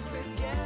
Together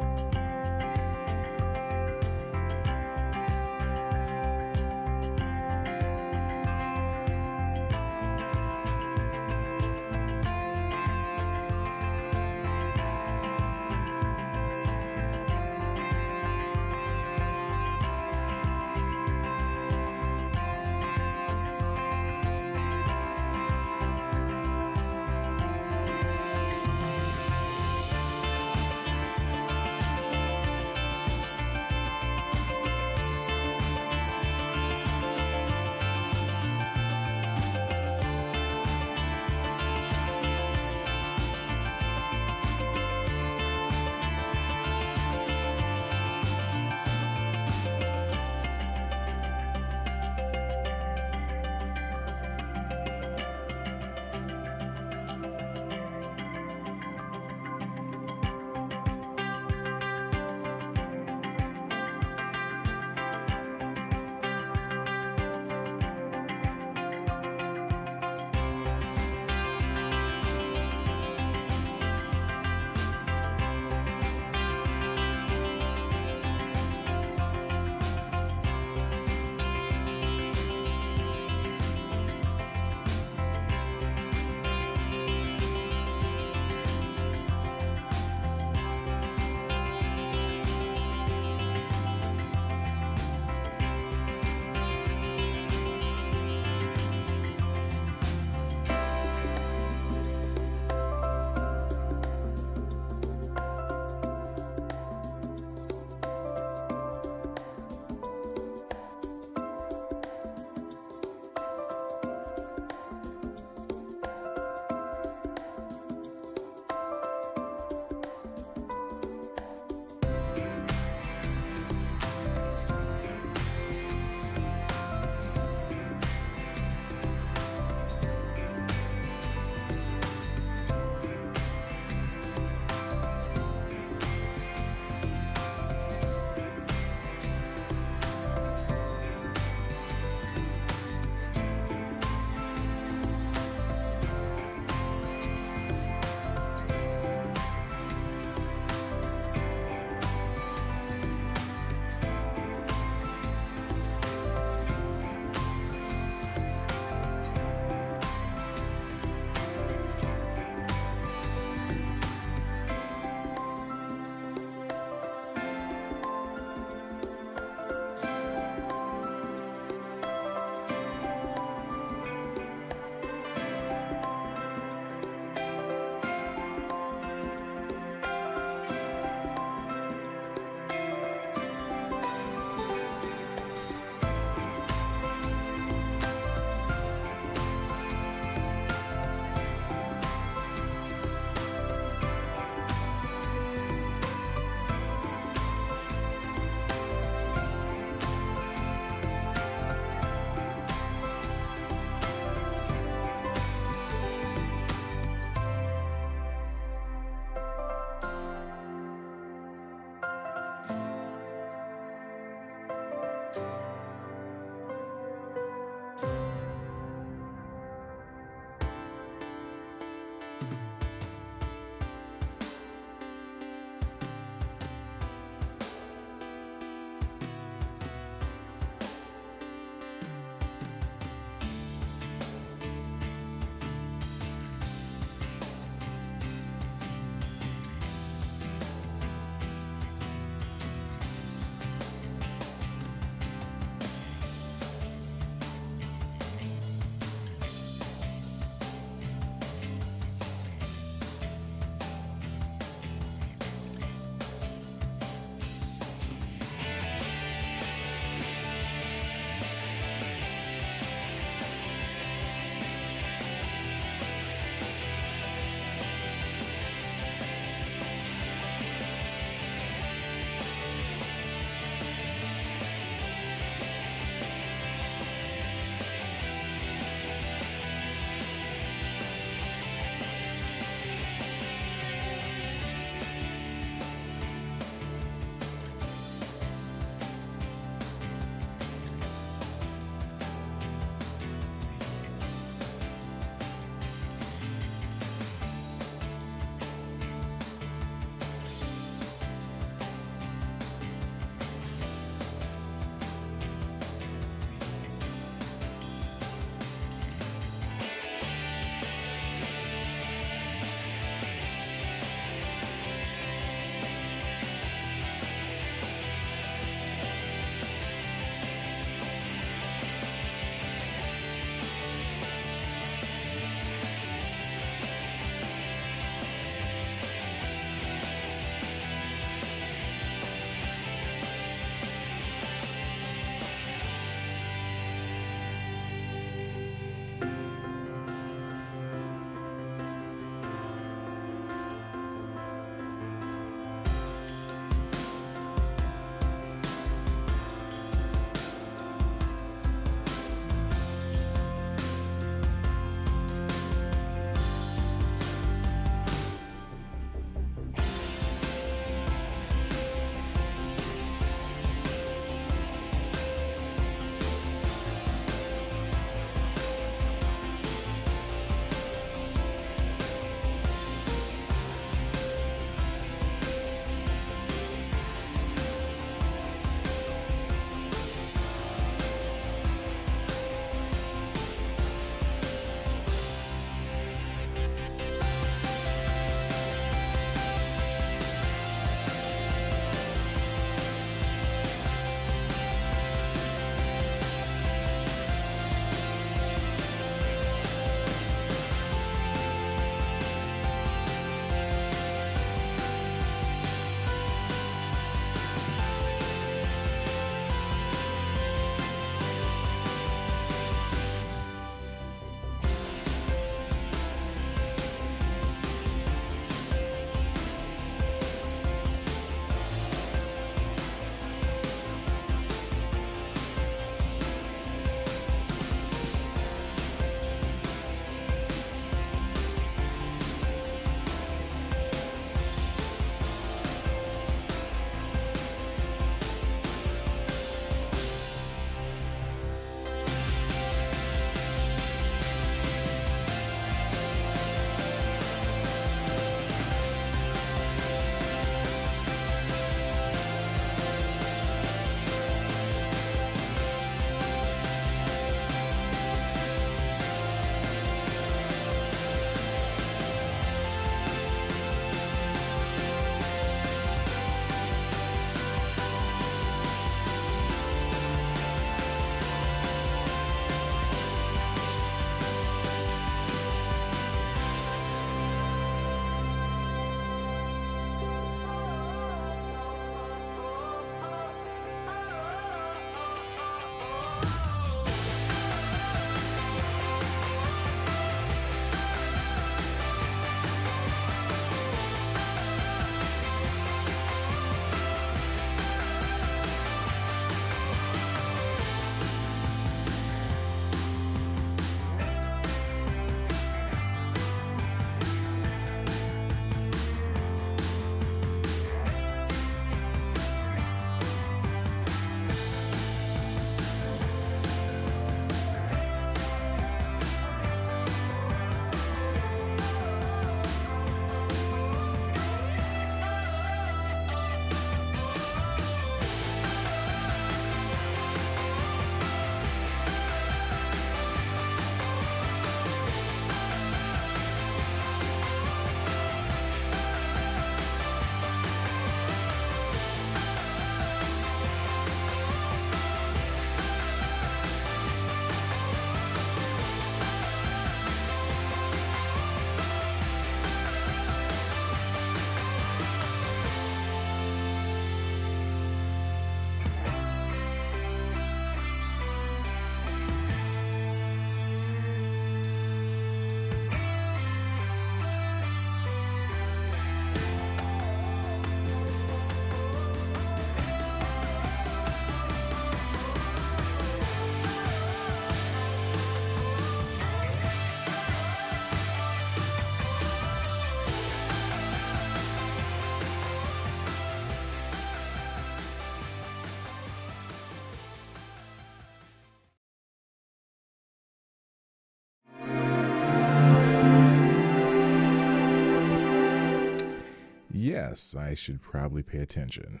yes, I should probably pay attention.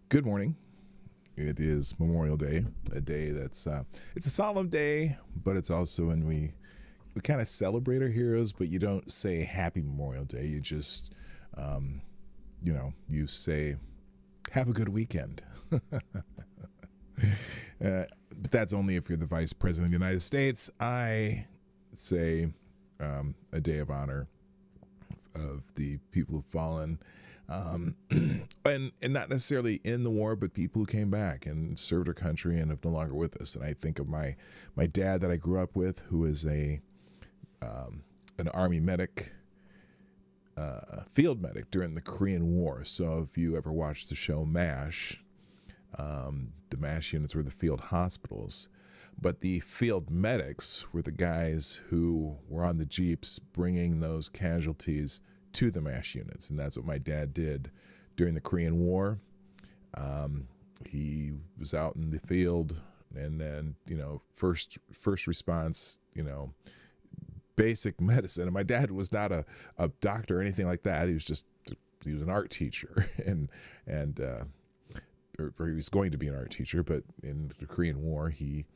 Good morning. It is Memorial Day, a day that's, it's a solemn day, but it's also when we kind of celebrate our heroes, but you don't say Happy Memorial Day. You just, you say, have a good weekend. But that's only if you're the Vice President of the United States. I say a day of honor of the people who've fallen, and not necessarily in the war, but people who came back and served our country and have no longer with us. And I think of my dad that I grew up with, who is an Army medic, field medic during the Korean War. So if you ever watched the show MASH, the MASH units were the field hospitals, but the field medics were the guys who were on the jeeps bringing those casualties to the MASH units. And that's what my dad did during the Korean War. He was out in the field, and then, first response, basic medicine. And my dad was not a doctor or anything like that. He was an art teacher, or he was going to be an art teacher, but in the Korean War, he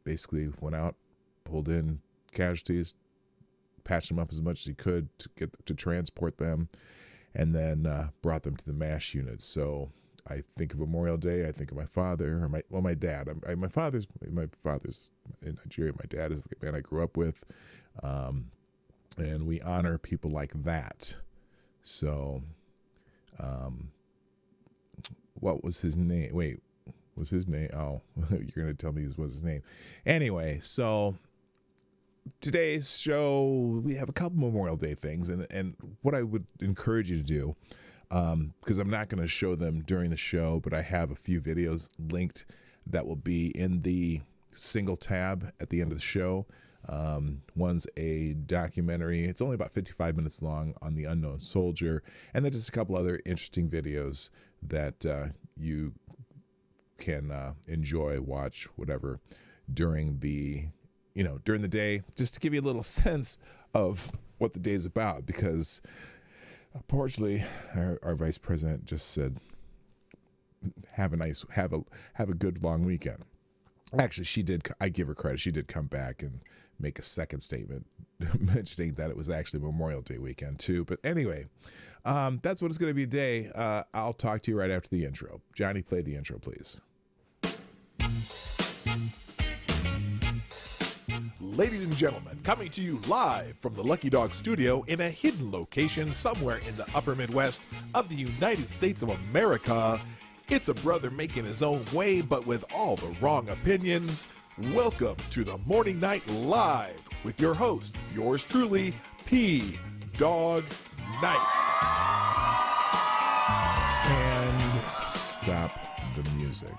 basically went out, pulled in casualties, patched them up as much as he could to transport them, and then brought them to the MASH units. So I think of Memorial Day, I think of my father, or my dad. My father's in Nigeria. My dad is the man I grew up with, and we honor people like that. So, what was his name? Wait, was his name? Oh, you're going to tell me this was his name. Anyway, so today's show, we have a couple Memorial Day things. And what I would encourage you to do, because I'm not going to show them during the show, but I have a few videos linked that will be in the single tab at the end of the show. One's a documentary. It's only about 55 minutes long on the unknown soldier. And then just a couple other interesting videos that you can enjoy, watch, whatever, during the day, just to give you a little sense of what the day's about. Because unfortunately, our vice president just said, have a good long weekend. Actually, she did. I give her credit. She did come back and make a second statement mentioning that it was actually Memorial Day weekend too. But anyway, that's what it's going to be today. I'll talk to you right after the intro. Johnny, play the intro, please. Ladies and gentlemen, coming to you live from the Lucky Dog studio in a hidden location somewhere in the upper Midwest of the United States of America, it's a brother making his own way, but with all the wrong opinions. Welcome to the Morning Night Live with your host, yours truly, Dawg Knight. And stop the music.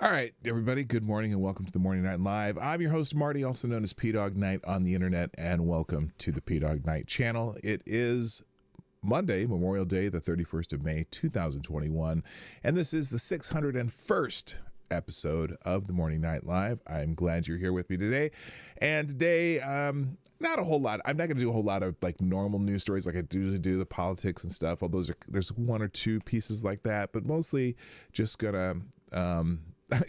All right, everybody, good morning and welcome to the Morning Night Live. I'm your host, Marty, also known as Dawg Knight on the internet, and welcome to the Dawg Knight Channel. It is Monday, Memorial Day, the 31st of May, 2021, and this is the 601st episode of the Morning Night Live. I'm glad you're here with me today, and today, not a whole lot. I'm not going to do a whole lot of like normal news stories like I usually do, the politics and stuff, although there's one or two pieces like that, but mostly just gonna,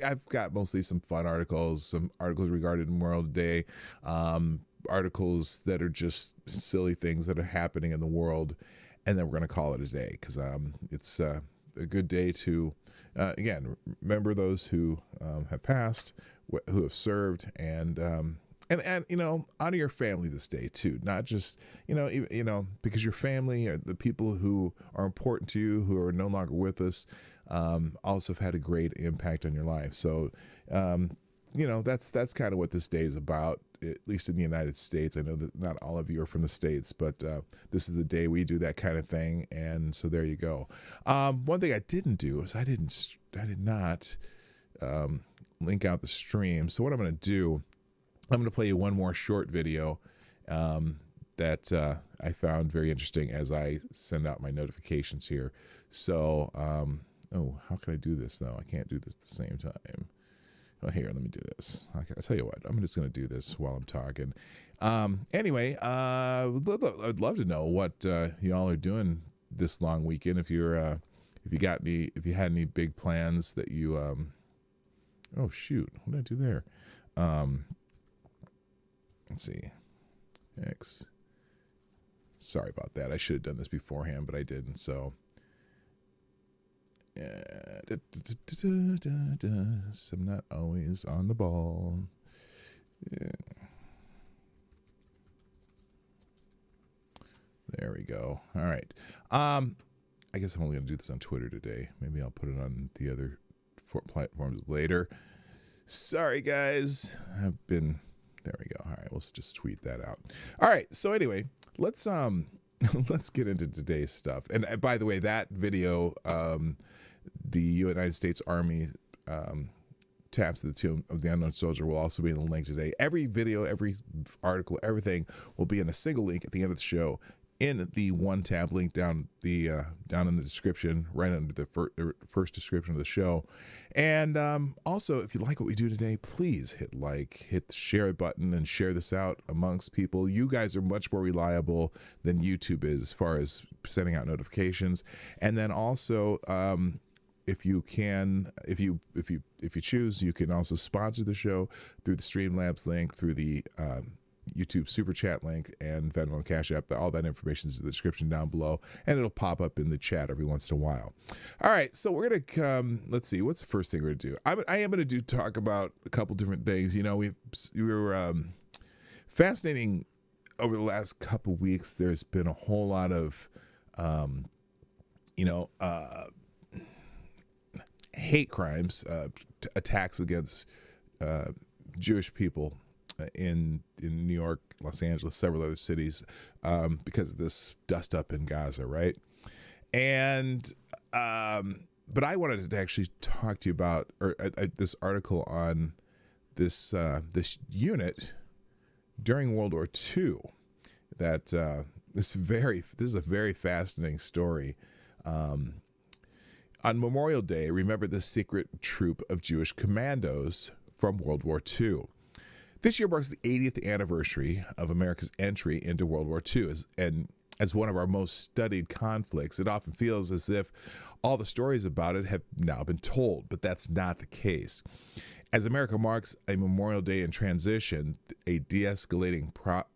I've got mostly some fun articles, some articles regarding Memorial Day, articles that are just silly things that are happening in the world, and then we're going to call it a day because it's a good day to, again, remember those who have passed, who have served, and you know, honor your family this day too, not just because your family are the people who are important to you, who are no longer with us. Also have had a great impact on your life. So, that's kind of what this day is about, at least in the United States. I know that not all of you are from the States, but this is the day we do that kind of thing. And so there you go. One thing I didn't do is I did not link out the stream. So what I'm going to do, I'm going to play you one more short video that I found very interesting as I send out my notifications here. So, oh, how can I do this though? I can't do this at the same time. Well, here, let me do this. I'll tell you what, I'm just going to do this while I'm talking. Anyway, I'd love to know what y'all are doing this long weekend. If you had any big plans that you, oh shoot, what did I do there? Let's see, X. Sorry about that. I should have done this beforehand, but I didn't. So. I'm not always on the ball. Yeah. There we go. All right. I guess I'm only going to do this on Twitter today. Maybe I'll put it on the other platforms later. Sorry, guys. There we go. All right. We'll just tweet that out. All right. So anyway, let's get into today's stuff. And by the way, that video, the United States Army taps to the tomb of the unknown soldier will also be in the link today. Every video, every article, everything will be in a single link at the end of the show in the one tab link down in the description, right under the first description of the show. And also, if you like what we do today, please hit the share button and share this out amongst people. You guys are much more reliable than YouTube is as far as sending out notifications. And then also, if you choose, you can also sponsor the show through the Streamlabs link, through the YouTube Super Chat link, and Venmo and Cash App. All that information is in the description down below, and it'll pop up in the chat every once in a while. All right, so we're gonna let's see, what's the first thing we're gonna do? I am gonna talk about a couple different things. You know, we were fascinating over the last couple weeks. There's been a whole lot of hate crimes, attacks against Jewish people in New York, Los Angeles, several other cities, because of this dust up in Gaza, right? And but I wanted to actually talk to you about this article on this unit during World War II. That this is a very fascinating story. On Memorial Day, remember the secret troop of Jewish commandos from World War II. This year marks the 80th anniversary of America's entry into World War II. And as one of our most studied conflicts, it often feels as if all the stories about it have now been told, but that's not the case. As America marks a Memorial Day in transition, a de-escalating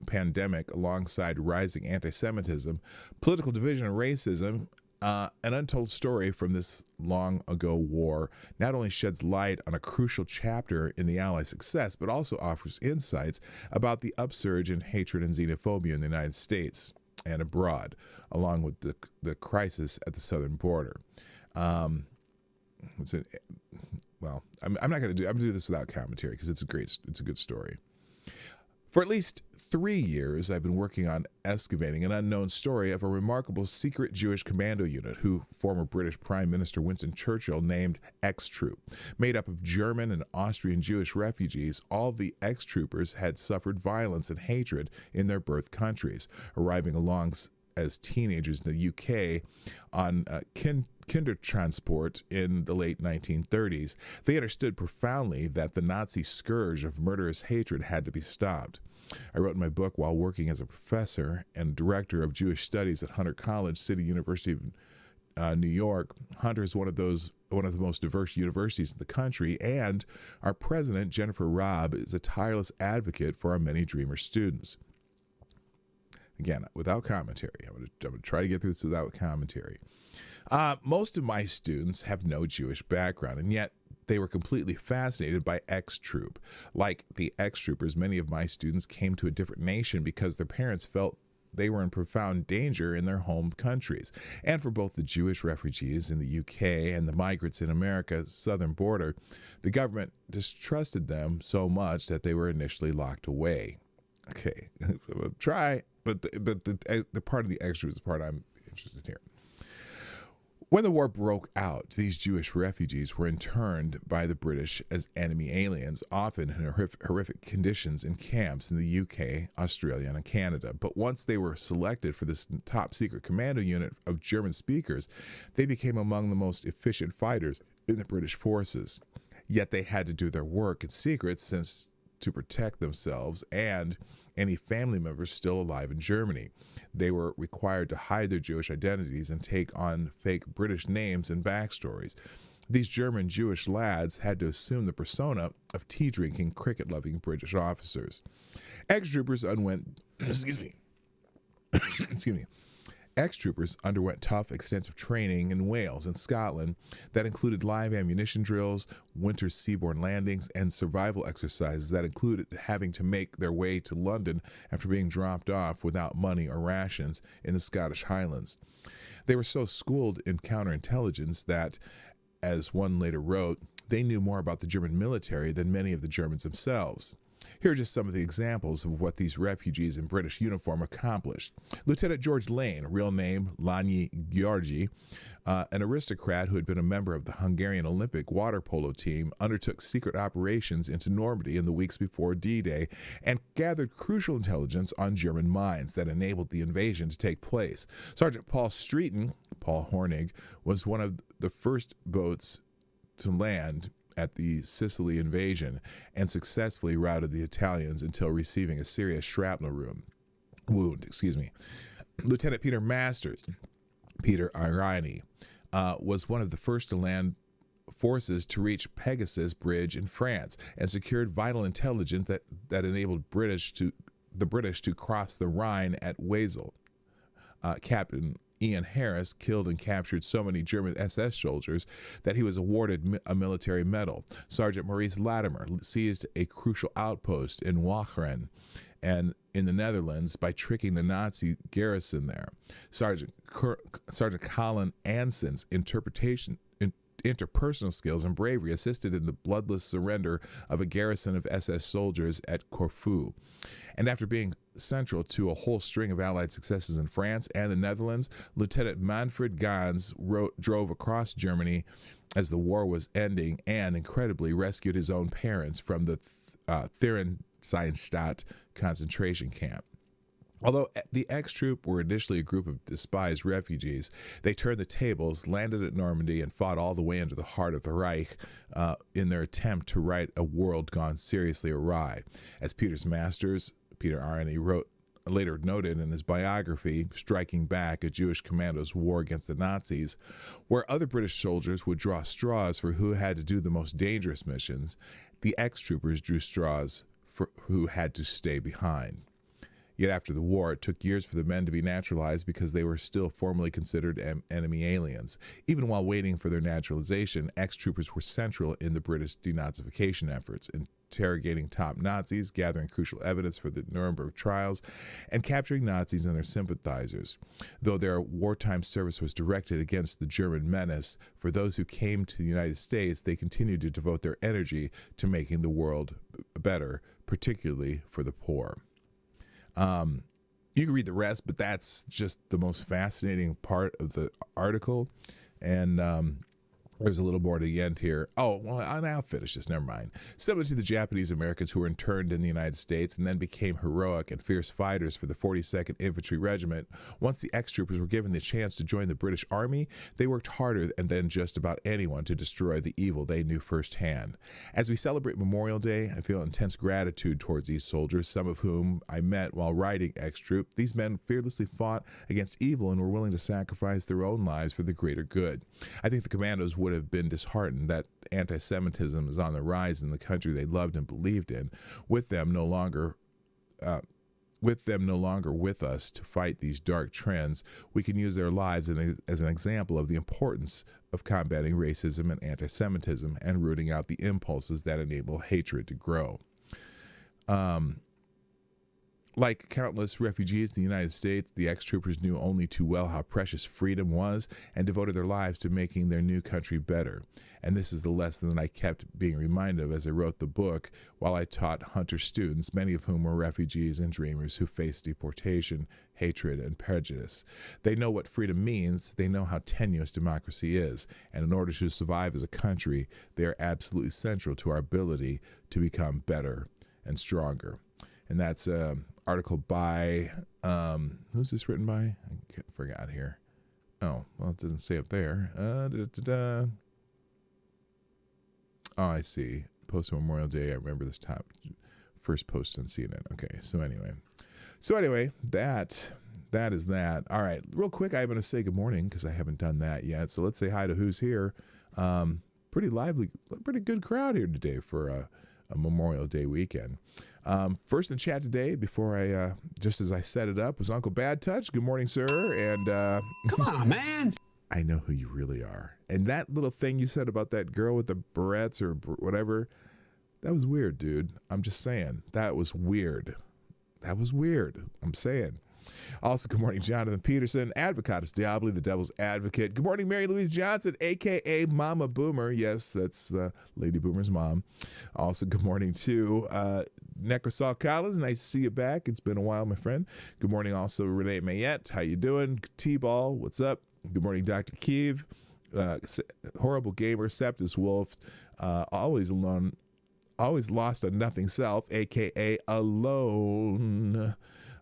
pandemic alongside rising anti-Semitism, political division and racism, an untold story from this long ago war not only sheds light on a crucial chapter in the Allies' success, but also offers insights about the upsurge in hatred and xenophobia in the United States and abroad, along with the crisis at the southern border. I'm not going to do. I'm going to do this without commentary because it's a good story. For at least 3 years, I've been working on excavating an unknown story of a remarkable secret Jewish commando unit who former British Prime Minister Winston Churchill named X-Troop. Made up of German and Austrian Jewish refugees, all the X-Troopers had suffered violence and hatred in their birth countries, arriving along as teenagers in the UK on Kindertransport in the late 1930s. They understood profoundly that the Nazi scourge of murderous hatred had to be stopped. I wrote in my book while working as a professor and director of Jewish studies at Hunter College, City University of New York. Hunter is one of the most diverse universities in the country, and our president, Jennifer Robb, is a tireless advocate for our many Dreamer students. Again, without commentary. I'm going to try to get through this without commentary. Most of my students have no Jewish background, and yet they were completely fascinated by X-Troop. Like the X-Troopers, many of my students came to a different nation because their parents felt they were in profound danger in their home countries. And for both the Jewish refugees in the UK and the migrants in America's southern border, the government distrusted them so much that they were initially locked away. Okay, we'll try, but the part of the X-Troop is the part I'm interested in here. When the war broke out, these Jewish refugees were interned by the British as enemy aliens, often in horrific conditions in camps in the UK, Australia, and Canada. But once they were selected for this top-secret commando unit of German speakers, they became among the most efficient fighters in the British forces. Yet they had to do their work in secret since to protect themselves and any family members still alive in Germany. They were required to hide their Jewish identities and take on fake British names and backstories. These German Jewish lads had to assume the persona of tea-drinking, cricket-loving British officers. X-Troopers underwent X-Troopers underwent tough, extensive training in Wales and Scotland that included live ammunition drills, winter seaborne landings, and survival exercises that included having to make their way to London after being dropped off without money or rations in the Scottish Highlands. They were so schooled in counterintelligence that, as one later wrote, they knew more about the German military than many of the Germans themselves. Here are just some of the examples of what these refugees in British uniform accomplished. Lieutenant George Lane, real name Lanyi Gheorghi, an aristocrat who had been a member of the Hungarian Olympic water polo team, undertook secret operations into Normandy in the weeks before D-Day and gathered crucial intelligence on German mines that enabled the invasion to take place. Sergeant Paul Streeton, Paul Hornig, was one of the first boats to land at the Sicily invasion and successfully routed the Italians until receiving a serious shrapnel wound. Lieutenant Peter Masters, Peter Irani, was one of the first to land forces to reach Pegasus Bridge in France and secured vital intelligence that enabled the British to cross the Rhine at Wesel. Captain Ian Harris killed and captured so many German SS soldiers that he was awarded a military medal. Sergeant Maurice Latimer seized a crucial outpost in Wacheren and in the Netherlands by tricking the Nazi garrison there. Sergeant Colin Anson's interpersonal skills and bravery assisted in the bloodless surrender of a garrison of SS soldiers at Corfu. And after being central to a whole string of Allied successes in France and the Netherlands, Lieutenant Manfred Gans drove across Germany as the war was ending and, incredibly, rescued his own parents from the Theresienstadt concentration camp. Although the X-Troop were initially a group of despised refugees, they turned the tables, landed at Normandy, and fought all the way into the heart of the Reich in their attempt to right a world gone seriously awry. As Peter Irani later noted in his biography, Striking Back, A Jewish Commando's War Against the Nazis, where other British soldiers would draw straws for who had to do the most dangerous missions, the X-Troopers drew straws for who had to stay behind. Yet after the war, it took years for the men to be naturalized because they were still formally considered enemy aliens. Even while waiting for their naturalization, X-Troopers were central in the British denazification efforts, interrogating top Nazis, gathering crucial evidence for the Nuremberg trials, and capturing Nazis and their sympathizers. Though their wartime service was directed against the German menace, for those who came to the United States, they continued to devote their energy to making the world better, particularly for the poor. You can read the rest, but that's just the most fascinating part of the article. And there's a little more to the end here. Oh, well, I'll finish this. Never mind. Similar to the Japanese Americans who were interned in the United States and then became heroic and fierce fighters for the 42nd Infantry Regiment, once the ex-troopers were given the chance to join the British Army, they worked harder than just about anyone to destroy the evil they knew firsthand. As we celebrate Memorial Day, I feel intense gratitude towards these soldiers, some of whom I met while riding ex-troop. These men fearlessly fought against evil and were willing to sacrifice their own lives for the greater good. I think the commandos would have been disheartened that anti-Semitism is on the rise in the country they loved and believed in, with them no longer with us to fight these dark trends. We can use their lives as an example of the importance of combating racism and anti-Semitism and rooting out the impulses that enable hatred to grow. Like countless refugees in the United States, the ex-troopers knew only too well how precious freedom was and devoted their lives to making their new country better. And this is the lesson that I kept being reminded of as I wrote the book while I taught Hunter students, many of whom were refugees and dreamers who faced deportation, hatred, and prejudice. They know what freedom means. They know how tenuous democracy is. And in order to survive as a country, they are absolutely central to our ability to become better and stronger. And that's article by, who's this written by? I forgot here. Oh, well, it doesn't say up there. Oh, I see. Post Memorial Day. I remember this first post on CNN. Okay, so anyway, that is that. All right, real quick, I'm going to say good morning because I haven't done that yet. So let's say hi to who's here. Pretty lively, pretty good crowd here today for a Memorial Day weekend. First in chat today, before I, just as I set it up, was Uncle Bad Touch. Good morning, sir. And come on, man. I know who you really are. And that little thing you said about that girl with the barrettes or whatever, that was weird, dude. I'm just saying. That was weird. I'm saying. Also, good morning, Jonathan Peterson, Advocatus Diaboli, the Devil's Advocate. Good morning, Mary Louise Johnson, a.k.a. Mama Boomer. Yes, that's Lady Boomer's mom. Also, good morning to Necrosol Collins. Nice to see you back. It's been a while, my friend. Good morning also, Renee Mayette. How you doing? T-Ball, what's up? Good morning, Dr. Keeve. Horrible Gamer, Septus Wolf. Always alone. Always lost a nothing self, a.k.a. alone.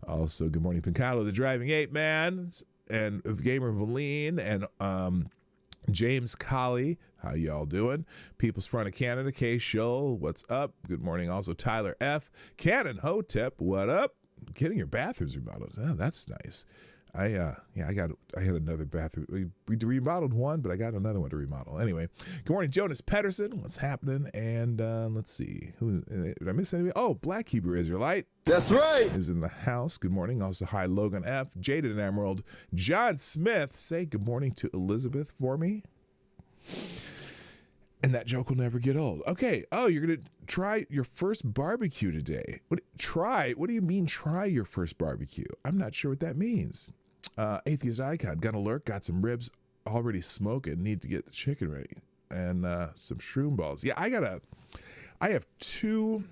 Also, good morning, Pincado, the Driving Ape Man, and Gamer Valine, and James Colley. How y'all doing? People's Front of Canada, Kay Shull, what's up? Good morning. Also, Tyler F. Cannon Hotep, what up? Getting your bathrooms remodeled. Oh, that's nice. I had another bathroom. We remodeled one, but I got another one to remodel. Anyway, good morning, Jonas Pedersen. What's happening? And let's see. Who did I miss anybody? Oh, Black Hebrew Israelite. That's right. Is in the house. Good morning. Also, hi, Logan F. Jaded and Emerald. John Smith. Say good morning to Elizabeth for me. And that joke will never get old. Okay. Oh, you're going to try your first barbecue today. What do you mean try your first barbecue? I'm not sure what that means. Atheist Icon, gonna lurk, got some ribs already smoking, need to get the chicken ready. And some shroom balls. Yeah, I have two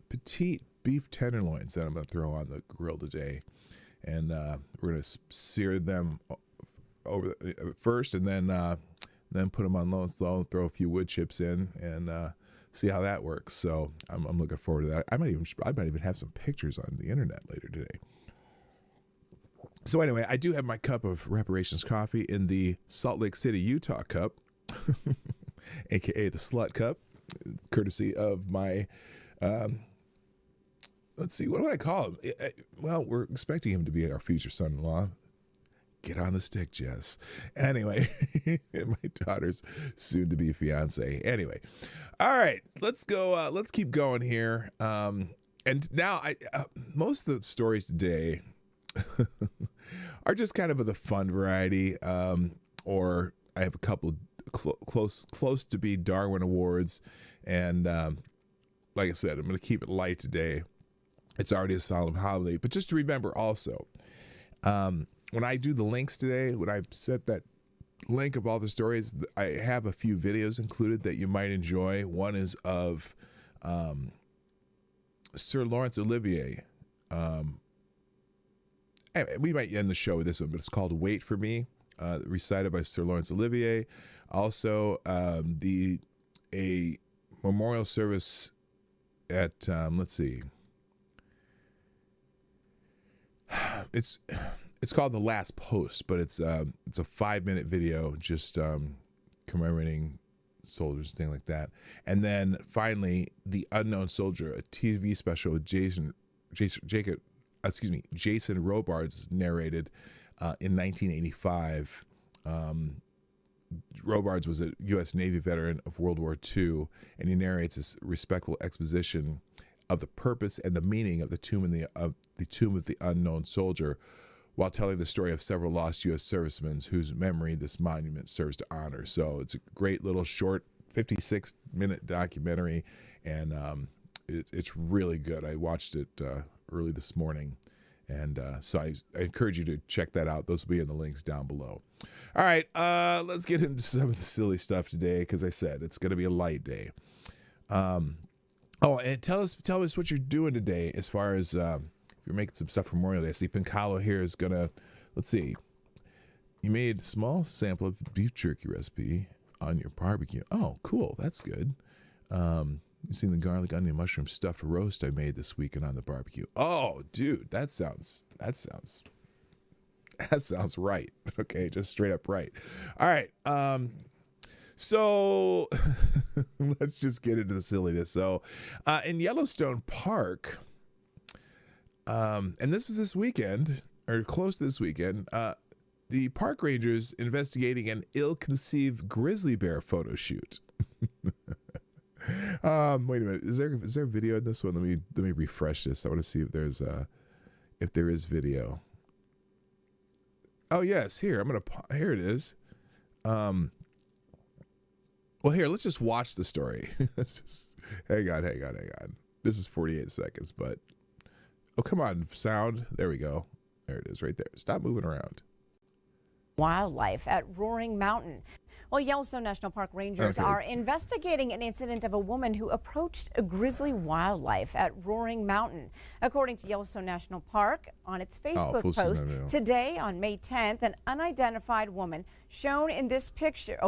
petite beef tenderloins that I'm gonna throw on the grill today. And we're gonna sear them over first, and then put them on low and slow, throw a few wood chips in, and see how that works. So I'm looking forward to that. I might even have some pictures on the internet later today. So anyway, I do have my cup of reparations coffee in the Salt Lake City, Utah cup, aka the Slut Cup, courtesy of my let's see, what do I call him? Well, we're expecting him to be our future son-in-law. Get on the stick, Jess. Anyway, my daughter's soon-to-be fiance. Anyway, all right, let's go. Let's keep going here. And now, most of the stories today are just kind of the fun variety, or I have a couple close to be Darwin Awards, and like I said, I'm going to keep it light today. It's already a solemn holiday, but just to remember also. When I do the links today, when I set that link of all the stories. I have a few videos included that you might enjoy. One is of Sir Laurence Olivier. We might end the show with this one, but it's called "Wait for Me," recited by Sir Laurence Olivier. Also, a memorial service at let's see. It's called The Last Post, but it's a 5-minute video just commemorating soldiers, thing like that. And then finally, The Unknown Soldier, a TV special with Jason Robards narrated in 1985. Robards was a U.S. Navy veteran of World War II, and he narrates this respectful exposition of the purpose and the meaning of the tomb of the unknown soldier, while telling the story of several lost U.S. servicemen whose memory this monument serves to honor. So it's a great little short 56-minute documentary, and it's really good. I watched it early this morning, and so I encourage you to check that out. Those will be in the links down below. All right, let's get into some of the silly stuff today, because I said it's going to be a light day. And tell us what you're doing today as far as you're making some stuff for Memorial Day. I see Pincalo here is gonna, let's see, you made a small sample of beef jerky recipe on your barbecue. Oh, cool, that's good. You've seen the garlic, onion, mushroom stuffed roast I made this weekend on the barbecue. Oh, dude, that sounds right. Okay, just straight up right. All right, so let's just get into the silliness. So in Yellowstone Park, and this was this weekend, or close to this weekend, the park rangers investigating an ill-conceived grizzly bear photo shoot. Wait a minute, is there video in this one? Let me refresh this. I want to see if there is video. Oh yes, here here it is. Well, here, let's just watch the story. Hang on. This is 48 seconds, but oh, come on, sound. There we go. There it is right there. Stop moving around. Wildlife at Roaring Mountain. Well, Yellowstone National Park rangers are investigating an incident of a woman who approached a grizzly wildlife at Roaring Mountain. According to Yellowstone National Park, on its Facebook post today on May 10th, an unidentified woman shown in this picture,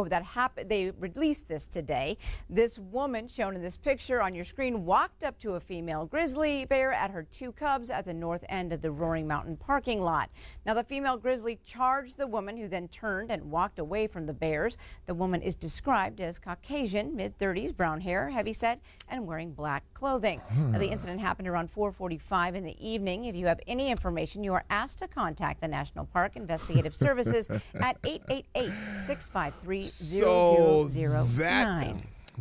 they released this today. This woman shown in this picture on your screen walked up to a female grizzly bear at her 2 cubs at the north end of the Roaring Mountain parking lot. Now, the female grizzly charged the woman, who then turned and walked away from the bears. The woman is described as Caucasian, mid-30s, brown hair, heavyset, and wearing black clothing. Now, the incident happened around 4:45 in the evening. If you have any information, you are asked to contact the National Park Investigative Services at 888-653-0009. So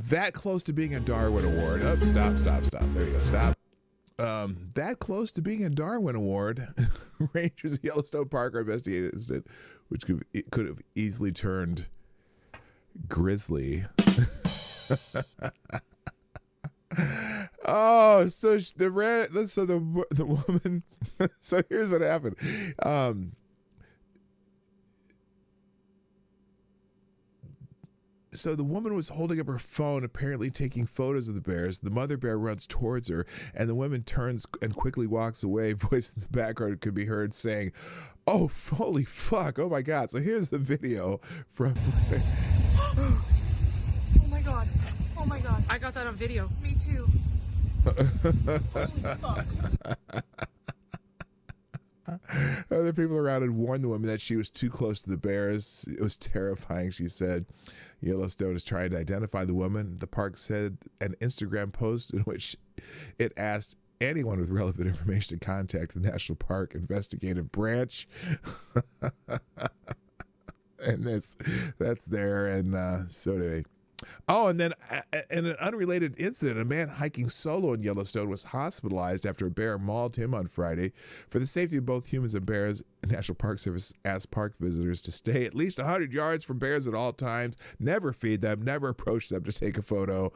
that close to being a Darwin Award. Oh, stop. There you go. Stop. That close to being a Darwin Award. Rangers of Yellowstone Park are investigating an incident which could have easily turned grizzly. Oh, so the woman. So here's what happened. So the woman was holding up her phone, apparently taking photos of the bears. The mother bear runs towards her, and the woman turns and quickly walks away. Voice in the background could be heard saying, "Oh, holy fuck! Oh my God!" So here's the video from. Oh my God! Oh my God! I got that on video. Me too. Holy fuck! Other people around had warned the woman that she was too close to the bears. It was terrifying, she said. Yellowstone is trying to identify the woman. The park said an Instagram post in which it asked anyone with relevant information to contact the National Park Investigative Branch. And that's there, and so anyway. Oh, and then in an unrelated incident, a man hiking solo in Yellowstone was hospitalized after a bear mauled him on Friday. For the safety of both humans and bears, the National Park Service asked park visitors to stay at least 100 yards from bears at all times, never feed them, never approach them to take a photo.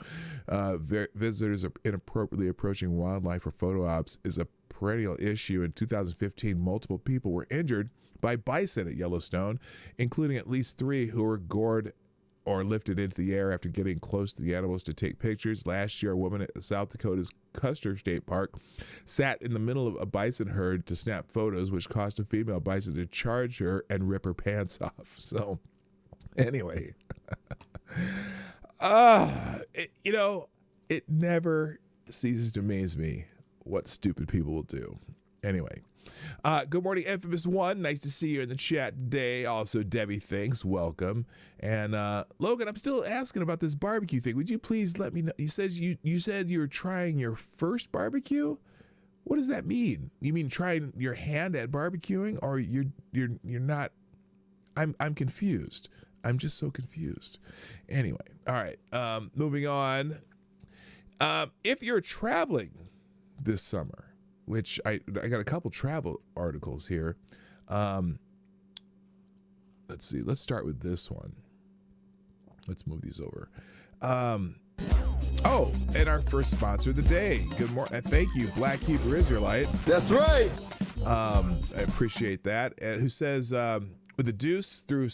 Visitors are inappropriately approaching wildlife for photo ops is a perennial issue. In 2015, multiple people were injured by bison at Yellowstone, including at least 3 who were gored or lifted into the air after getting close to the animals to take pictures. Last year, a woman at South Dakota's Custer State Park sat in the middle of a bison herd to snap photos, which caused a female bison to charge her and rip her pants off. So, anyway, it never ceases to amaze me what stupid people will do. Anyway, good morning, Infamous One. Nice to see you in the chat today. Also, Debbie, thanks. Welcome. And Logan, I'm still asking about this barbecue thing. Would you please let me know? You said you were trying your first barbecue. What does that mean? You mean trying your hand at barbecuing, or you're not? I'm confused. I'm just so confused. Anyway, all right. Moving on. If you're traveling this summer, which I got a couple travel articles here. Let's see. Let's start with this one. Let's move these over. And our first sponsor of the day. Good morning. Thank you, Black Hebrew Israelite. That's right. I appreciate that. And who says, with the deuce through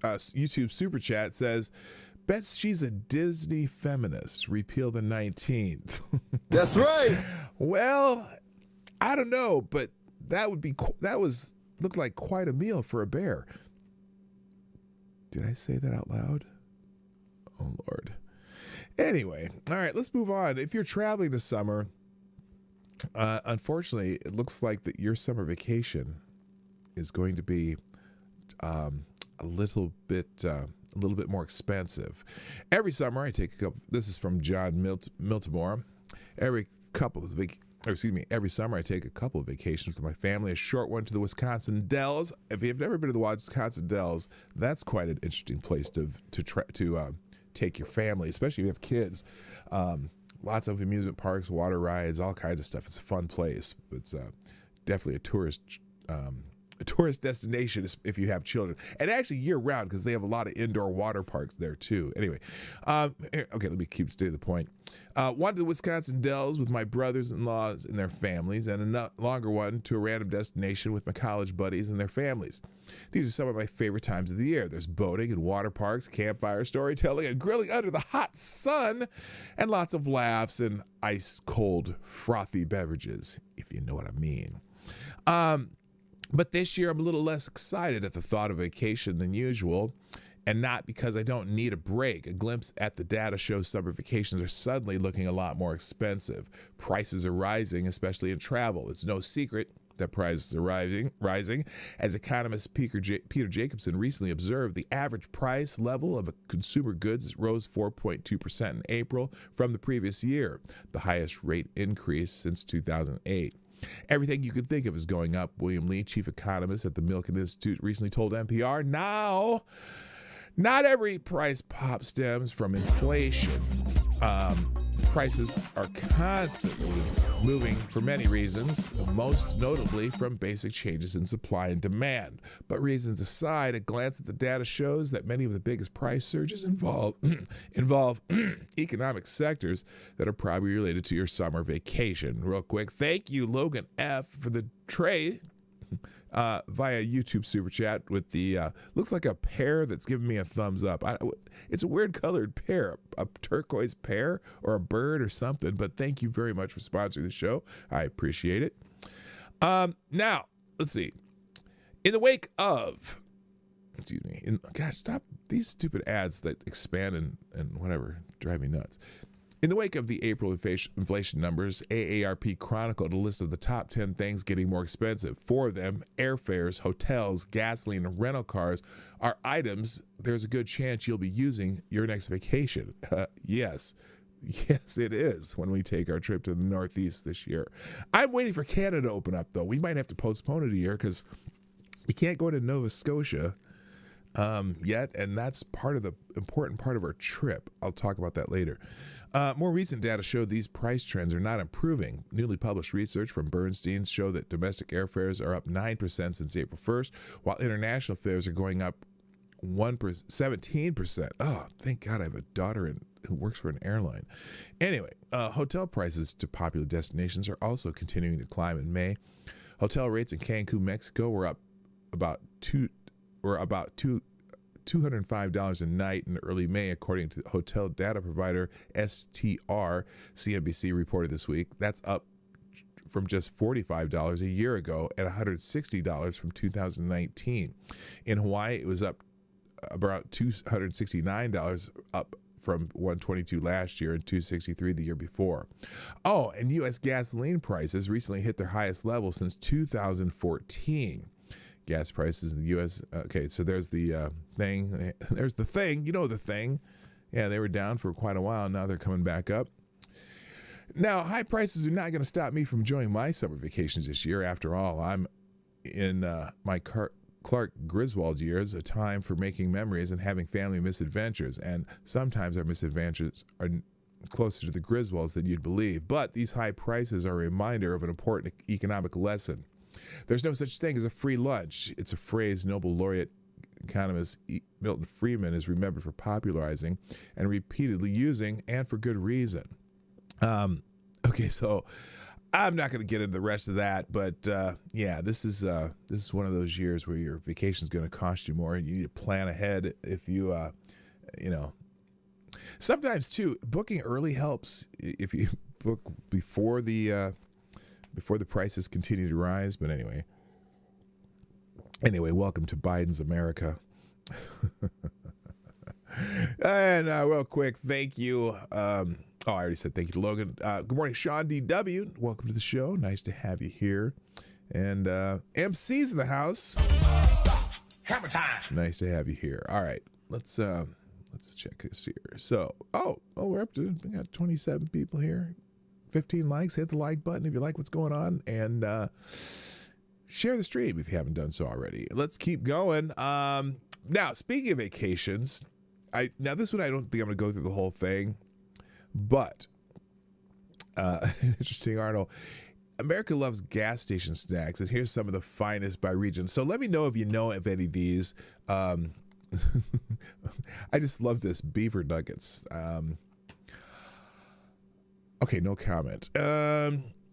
YouTube Super Chat, says, bets she's a Disney feminist. Repeal the 19th. That's right. Well, I don't know, but looked like quite a meal for a bear. Did I say that out loud? Oh, Lord. Anyway, all right, let's move on. If you're traveling this summer, unfortunately, it looks like that your summer vacation is going to be a little bit more expensive. Every summer, I take a couple. This is from John Miltimore. Every summer I take a couple of vacations with my family. A short one to the Wisconsin Dells. If you've never been to the Wisconsin Dells, that's quite an interesting place to take your family, especially if you have kids. Lots of amusement parks, water rides, all kinds of stuff. It's a fun place. It's definitely a tourist destination if you have children, and actually year round, because they have a lot of indoor water parks there too. Anyway, okay, let me keep stay to the point. One to the Wisconsin Dells with my brothers-in-laws and their families, and a longer one to a random destination with my college buddies and their families. These are some of my favorite times of the year. There's boating and water parks, campfire storytelling, and grilling under the hot sun, and lots of laughs and ice-cold, frothy beverages, if you know what I mean. But this year, I'm a little less excited at the thought of vacation than usual, and not because I don't need a break. A glimpse at the data shows summer vacations are suddenly looking a lot more expensive. Prices are rising, especially in travel. It's no secret that prices are rising. As economist Peter Jacobson recently observed, the average price level of consumer goods rose 4.2% in April from the previous year, the highest rate increase since 2008. Everything you could think of is going up. William Lee, chief economist at the Milken Institute, recently told NPR, now, not every price pop stems from inflation. Prices are constantly moving for many reasons, most notably from basic changes in supply and demand. But reasons aside, a glance at the data shows that many of the biggest price surges involve economic sectors that are probably related to your summer vacation. Real quick, thank you, Logan F., for the tray via YouTube Super Chat with the, looks like a pear that's giving me a thumbs up. It's a weird colored pear, a turquoise pear or a bird or something, but thank you very much for sponsoring the show. I appreciate it. Now, let's see. In the wake of, gosh, stop these stupid ads that expand and whatever, drive me nuts. In the wake of the April inflation numbers, AARP chronicled a list of the top 10 things getting more expensive. 4 of them, airfares, hotels, gasoline, and rental cars, are items there's a good chance you'll be using your next vacation. Yes, it is when we take our trip to the Northeast this year. I'm waiting for Canada to open up, though. We might have to postpone it a year because we can't go to Nova Scotia yet, and that's important part of our trip. I'll talk about that later. More recent data show these price trends are not improving. Newly published research from Bernstein show that domestic airfares are up 9% since April 1st, while international fares are going up 17%. Oh, thank God I have a daughter who works for an airline. Anyway, hotel prices to popular destinations are also continuing to climb in May. Hotel rates in Cancun, Mexico were up about $205 a night in early May, according to hotel data provider STR. CNBC reported this week. That's up from just $45 a year ago and $160 from 2019. In Hawaii, it was up about $269, up from $122 last year and $263 the year before. Oh, and U.S. gasoline prices recently hit their highest level since 2014. Gas prices in the U.S. Okay, so there's the thing. There's the thing. You know the thing. Yeah, they were down for quite a while. Now they're coming back up. Now, high prices are not going to stop me from enjoying my summer vacations this year. After all, I'm in my Clark Griswold years, a time for making memories and having family misadventures. And sometimes our misadventures are closer to the Griswolds than you'd believe. But these high prices are a reminder of an important economic lesson. There's no such thing as a free lunch. It's a phrase Nobel laureate economist Milton Friedman is remembered for popularizing and repeatedly using, and for good reason. Okay, so I'm not going to get into the rest of that, but yeah, this is one of those years where your vacation is going to cost you more, and you need to plan ahead. If you sometimes too, booking early helps. If you book before the prices continue to rise. But anyway, welcome to Biden's America. And real quick, thank you. I already said thank you to Logan. Good morning, Sean D.W. Welcome to the show. Nice to have you here. And MC's in the house. Stop. Hammer time. Nice to have you here. All right, let's check this here. So, we're up to, we got 27 people here. 15 likes. Hit the like button if you like what's going on, and share the stream if you haven't done so already. Let's keep going. Now, speaking of vacations, this one I don't think I'm going to go through the whole thing, but interesting article. America loves gas station snacks, and here's some of the finest by region. So let me know if you know of any of these. I just love this beaver nuggets. Okay, no comment.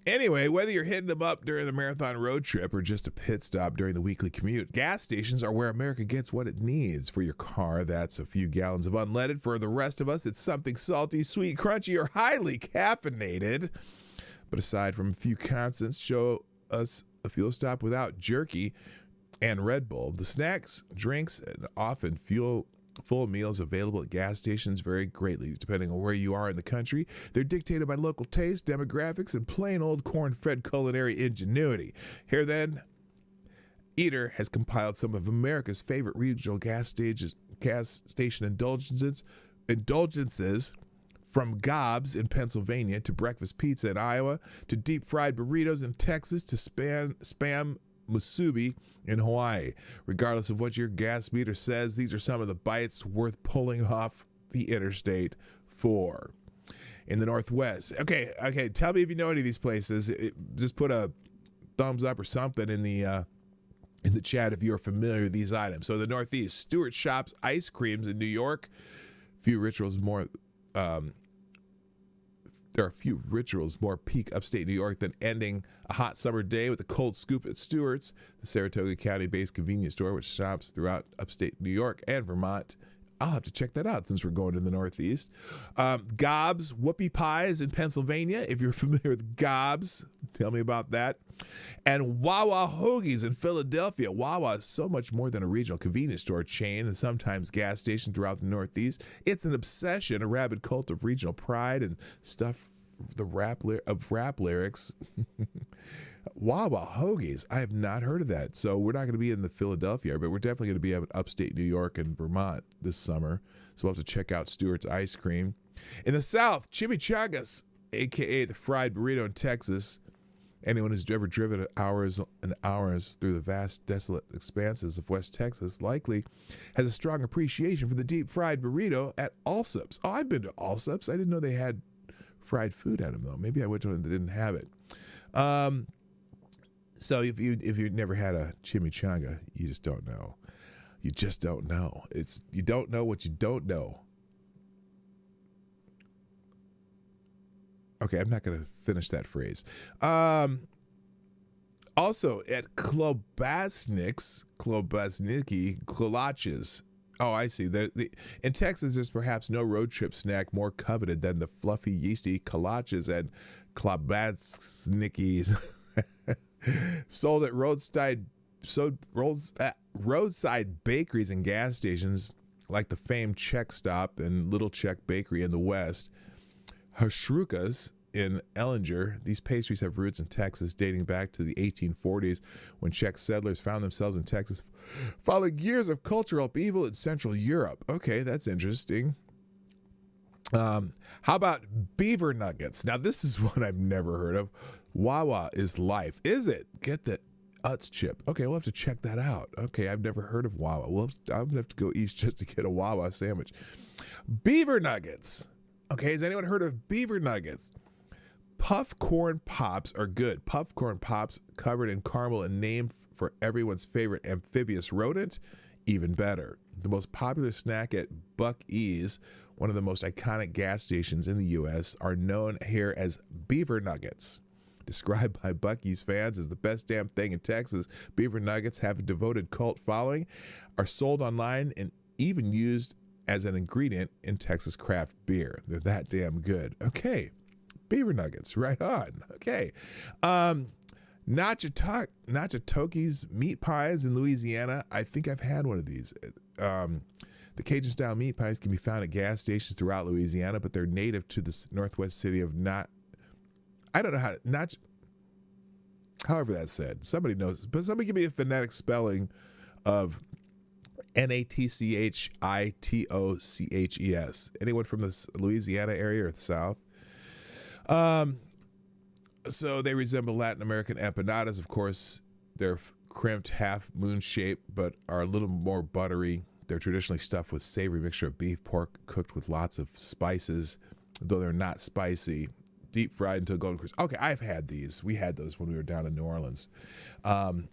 Anyway, whether you're hitting them up during the marathon road trip or just a pit stop during the weekly commute, gas stations are where America gets what it needs. For your car, that's a few gallons of unleaded. For the rest of us, it's something salty, sweet, crunchy, or highly caffeinated. But aside from a few constants, show us a fuel stop without jerky and Red Bull. The snacks, drinks, and often full meals available at gas stations vary greatly depending on where you are in the country. They're dictated by local taste, demographics, and plain old corn-fed culinary ingenuity. Here then, Eater has compiled some of America's favorite regional gas station indulgences, from gobs in Pennsylvania to breakfast pizza in Iowa to deep fried burritos in Texas to spam musubi in Hawaii. Regardless of what your gas meter says, these are some of the bites worth pulling off the interstate for. In the Northwest. Okay, tell me if you know any of these places. Just put a thumbs up or something in the chat if you're familiar with these items. So the Northeast, Stewart Shops ice creams in New York. There are a few rituals more peak upstate New York than ending a hot summer day with a cold scoop at Stewart's, the Saratoga County-based convenience store which shops throughout upstate New York and Vermont. I'll have to check that out since we're going to the Northeast. Gob's whoopie pies in Pennsylvania. If you're familiar with Gob's, tell me about that. And Wawa Hoagies in Philadelphia. Wawa is so much more than a regional convenience store chain and sometimes gas station throughout the Northeast. It's an obsession, a rabid cult of regional pride and stuff, rap lyrics. Wawa Hoagies. I have not heard of that. So we're not going to be in the Philadelphia, but we're definitely going to be in upstate New York and Vermont this summer. So we'll have to check out Stewart's ice cream. In the South, chimichangas, a.k.a. the fried burrito in Texas. Anyone who's ever driven hours and hours through the vast, desolate expanses of West Texas likely has a strong appreciation for the deep fried burrito at Allsup's. Oh, I've been to Allsup's. I didn't know they had fried food at them, though. Maybe I went to one that didn't have it. So if you've never had a chimichanga, you just don't know. You just don't know. You don't know what you don't know. Okay, I'm not going to finish that phrase. Also at Klobasnik's, kolaches. Oh, I see. In Texas, there's perhaps no road trip snack more coveted than the fluffy, yeasty kolaches and Klobasnikis. Sold at roadside bakeries and gas stations like the famed Czech Stop and Little Czech Bakery in the West. Hashrukas in Ellinger. These pastries have roots in Texas dating back to the 1840s when Czech settlers found themselves in Texas following years of cultural upheaval in Central Europe. Okay, that's interesting. How about beaver nuggets? Now, this is one I've never heard of. Wawa is life. Is it? Get the Utz chip. Okay, we'll have to check that out. Okay, I've never heard of Wawa. I'm going to have to go east just to get a Wawa sandwich. Beaver nuggets. Okay, has anyone heard of beaver nuggets? Puff corn pops are good. Puff corn pops covered in caramel and named for everyone's favorite amphibious rodent, even better. The most popular snack at Buc E's, one of the most iconic gas stations in the U.S., are known here as beaver nuggets. Described by Buc-ee's fans as the best damn thing in Texas, beaver nuggets have a devoted cult following, are sold online, and even used as an ingredient in Texas craft beer. They're that damn good. Okay, beaver nuggets, right on. Okay. Nachatoki's meat pies in Louisiana. I think I've had one of these. The Cajun-style meat pies can be found at gas stations throughout Louisiana, but they're native to the northwest city of I don't know how to, however that's said. Somebody knows, but somebody give me a phonetic spelling of Natchitoches. Anyone from the Louisiana area or the South? So they resemble Latin American empanadas. Of course, they're crimped half moon shaped, but are a little more buttery. They're traditionally stuffed with savory mixture of beef, pork, cooked with lots of spices, though they're not spicy. Deep fried until golden crisp. Okay, I've had these. We had those when we were down in New Orleans. Let's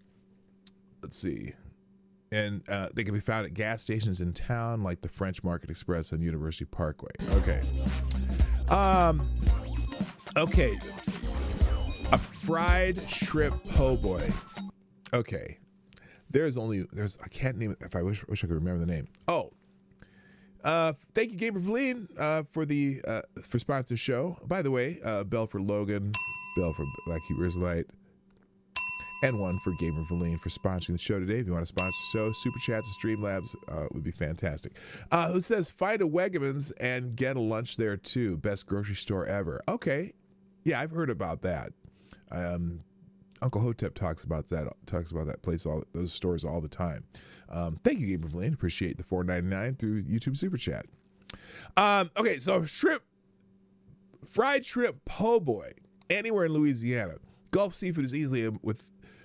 see. And they can be found at gas stations in town, like the French Market Express on University Parkway. Okay. Okay. A fried shrimp po' boy. Okay. I can't name it. If I wish I could remember the name. Oh. Thank you, Gamer Valine, for sponsoring the show. By the way, bell for Logan, bell for Black Hebrew Israelite, and one for Gamer Valine for sponsoring the show today. If you want to sponsor the show, SuperChats and Streamlabs would be fantastic. Who says, find a Wegmans and get a lunch there too. Best grocery store ever. Okay. Yeah, I've heard about that. Uncle Hotep talks about that place, those stores all the time. Thank you, Gamer Valine. Appreciate the $4.99 through YouTube Super Chat. Okay, so fried shrimp po' boy, anywhere in Louisiana. Gulf seafood is easily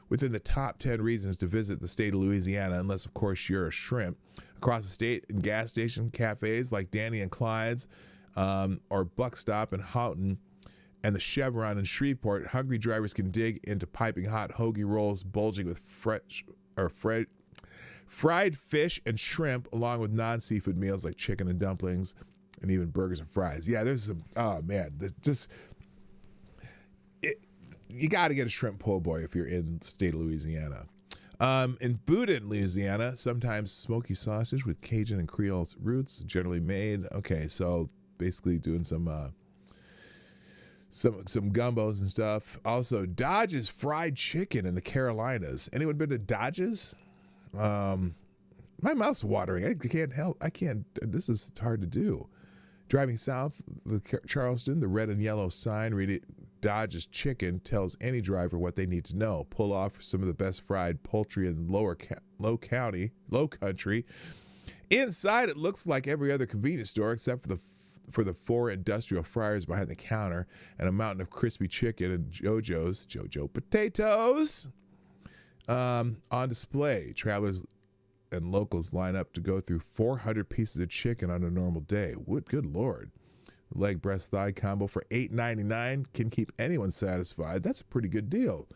within the top 10 reasons to visit the state of Louisiana, unless, of course, you're a shrimp. Across the state, in gas station cafes like Danny and Clyde's or Buck Stop in Houghton, and the Chevron in Shreveport, hungry drivers can dig into piping hot hoagie rolls bulging with fried fish and shrimp, along with non-seafood meals like chicken and dumplings, and even burgers and fries. Yeah, there's some. Oh man, you got to get a shrimp po' boy if you're in the state of Louisiana. In Boudin, Louisiana, sometimes smoky sausage with Cajun and Creole roots, generally made. Okay, so basically doing some gumbos and stuff. Also, Dodge's fried chicken in the Carolinas. Anyone been to Dodge's? My mouth's watering. I can't help. This is hard to do. Driving south, Charleston, the red and yellow sign reading Dodge's chicken tells any driver what they need to know. Pull off some of the best fried poultry in low country. Inside, it looks like every other convenience store except for the 4 industrial fryers behind the counter and a mountain of crispy chicken and JoJo potatoes on display. Travelers and locals line up to go through 400 pieces of chicken on a normal day. Good Lord. Leg, breast, thigh combo for $8.99 can keep anyone satisfied. That's a pretty good deal.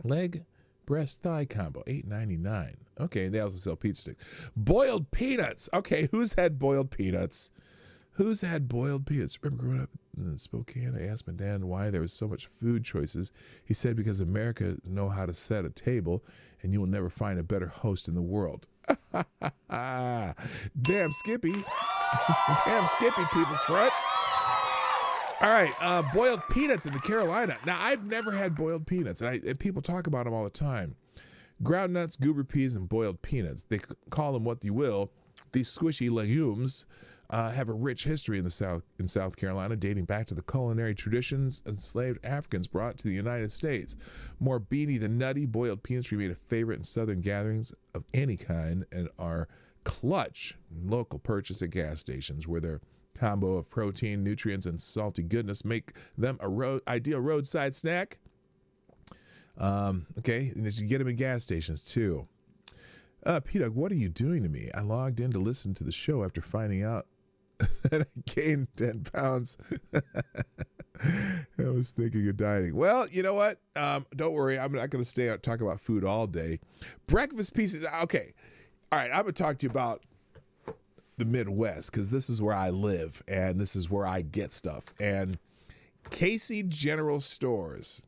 Leg, breast, thigh combo, $8.99. Okay, they also sell pizza sticks. Boiled peanuts. Okay, who's had boiled peanuts? Remember growing up, in Spokane. I asked my dad why there was so much food choices. He said because America know how to set a table, and you will never find a better host in the world. Damn Skippy. Damn Skippy, people's front. All right, boiled peanuts in the Carolina. Now, I've never had boiled peanuts, and people talk about them all the time. Ground nuts, goober peas, and boiled peanuts. They call them what you will. These squishy legumes have a rich history in South Carolina, dating back to the culinary traditions enslaved Africans brought to the United States. More beany than nutty, boiled peanuts remain a favorite in Southern gatherings of any kind and are clutch local purchase at gas stations, where their combo of protein, nutrients, and salty goodness make them a ideal roadside snack. Okay, and you get them in gas stations too. P-Dog, what are you doing to me? I logged in to listen to the show after finding out that I gained 10 pounds. I was thinking of dieting. Well, you know what? Don't worry. I'm not going to stay out and talk about food all day. Breakfast pieces. Okay. All right. I'm going to talk to you about the Midwest, because this is where I live and this is where I get stuff. And Casey General Stores,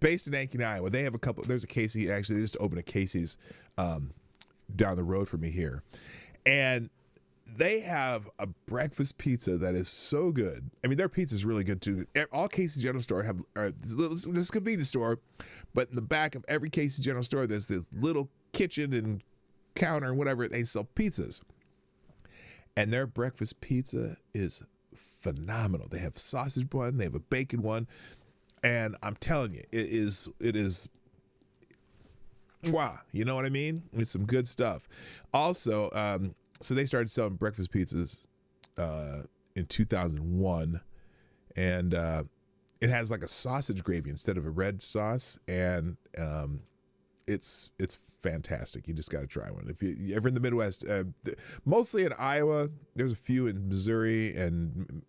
based in Ankeny, Iowa, they have a couple. There's a Casey. Actually, they just opened a Casey's down the road from me here. And they have a breakfast pizza that is so good. I mean, their pizza is really good too. All Casey General Store have this convenience store, but in the back of every Casey General Store, there's this little kitchen and counter and whatever. They sell pizzas, and their breakfast pizza is phenomenal. They have sausage bun, they have a bacon one, and I'm telling you, it is. Wow, you know what I mean? It's some good stuff. Also, so they started selling breakfast pizzas in 2001, and it has like a sausage gravy instead of a red sauce, and it's fantastic. You just got to try one. If you're ever in the Midwest, mostly in Iowa, there's a few in Missouri and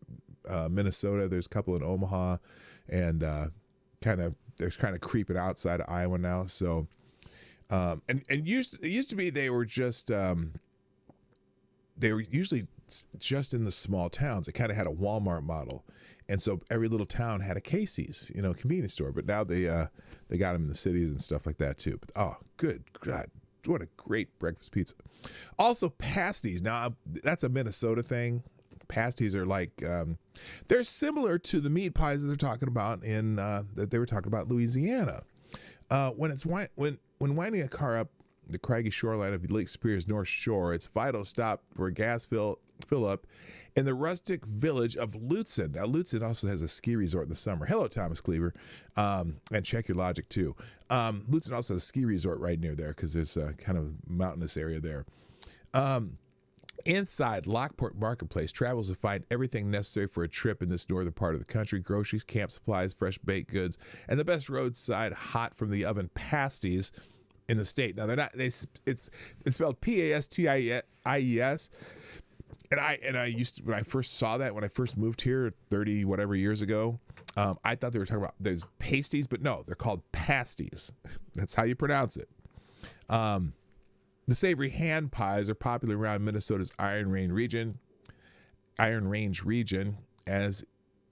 Minnesota. There's a couple in Omaha, and they're kind of creeping outside of Iowa now. So, it used to be they were just they were usually just in the small towns. It kind of had a Walmart model, and so every little town had a Casey's, convenience store. But now they got them in the cities and stuff like that too. But oh, good God, what a great breakfast pizza! Also, pasties. Now that's a Minnesota thing. Pasties are like they're similar to the meat pies that they're talking about that they were talking about Louisiana. When winding a car up the craggy shoreline of Lake Superior's North Shore, it's vital to stop for a gas fill up in the rustic village of Lutzen. Now, Lutzen also has a ski resort in the summer. Hello, Thomas Cleaver, and check your logic too. Lutzen also has a ski resort right near there because there's a kind of mountainous area there. Inside Lockport Marketplace, travelers will find everything necessary for a trip in this northern part of the country: groceries, camp supplies, fresh baked goods, and the best roadside hot from the oven pasties in the state. Now it's spelled P-A-S-T-I-E-S. And I used to, when I first saw that, when I first moved here 30 whatever years ago, I thought they were talking about there's pasties, but no, they're called pasties. That's how you pronounce it. The savory hand pies are popular around Minnesota's Iron Range region as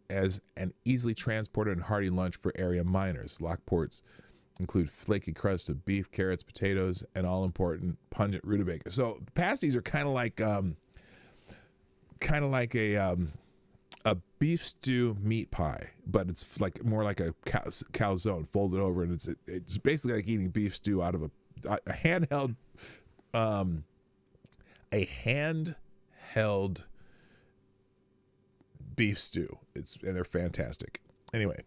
an easily transported and hearty lunch for area miners. Lockports include flaky crust of beef, carrots, potatoes, and all important pungent rutabaga. So pasties are kind of like a beef stew meat pie, but it's like more like a calzone folded over, and it's basically like eating beef stew out of a handheld beef stew. And they're fantastic. Anyway,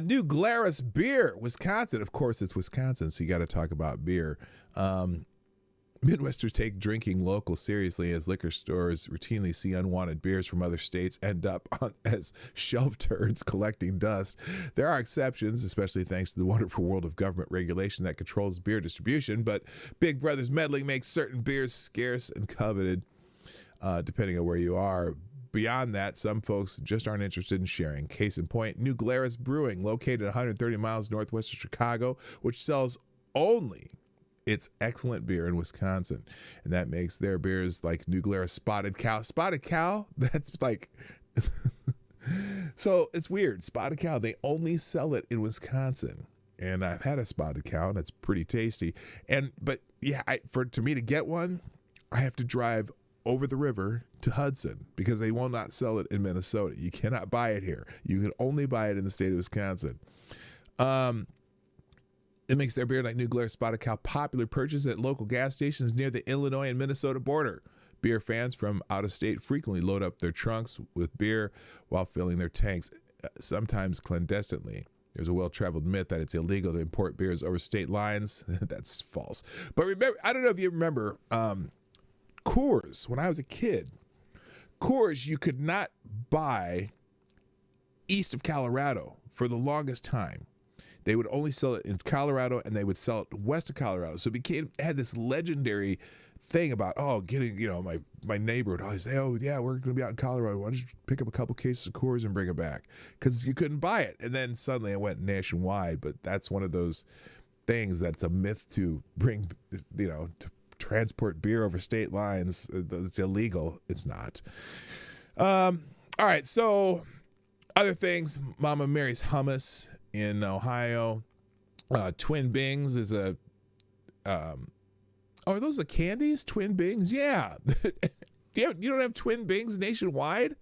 New Glarus beer, Wisconsin. Of course, it's Wisconsin, so you got to talk about beer. Midwesters take drinking local seriously, as liquor stores routinely see unwanted beers from other states end up as shelf turds collecting dust. There are exceptions, especially thanks to the wonderful world of government regulation that controls beer distribution, but Big Brother's meddling makes certain beers scarce and coveted, depending on where you are. Beyond that, some folks just aren't interested in sharing. Case in point, New Glarus Brewing, located 130 miles northwest of Chicago, which sells only its excellent beer in Wisconsin. And that makes their beers like New Glarus Spotted Cow. Spotted Cow? That's like So it's weird. Spotted cow, they only sell it in Wisconsin. And I've had a spotted cow, and it's pretty tasty. But yeah, to me to get one, I have to drive over the river to Hudson because they will not sell it in Minnesota. You cannot buy it here. You can only buy it in the state of Wisconsin. It makes their beer like New Glarus Spotted Cow popular purchase at local gas stations near the Illinois and Minnesota border. Beer fans from out of state frequently load up their trunks with beer while filling their tanks, sometimes clandestinely. There's a well-traveled myth that it's illegal to import beers over state lines. That's false. But remember, I don't know if you remember Coors. When I was a kid, Coors you could not buy east of Colorado for the longest time. They would only sell it in Colorado, and they would sell it west of Colorado. So it had this legendary thing about, getting, my neighbor would always say, oh, yeah, we're going to be out in Colorado. Why don't you pick up a couple cases of Coors and bring it back? Because you couldn't buy it. And then suddenly it went nationwide. But that's one of those things that's a myth to bring, to transport beer over state lines. It's illegal. It's not. All right. So other things, Mama Mary's Hummus in Ohio. Twin Bings is a... are those the candies? Twin Bings? Yeah. You don't have Twin Bings nationwide?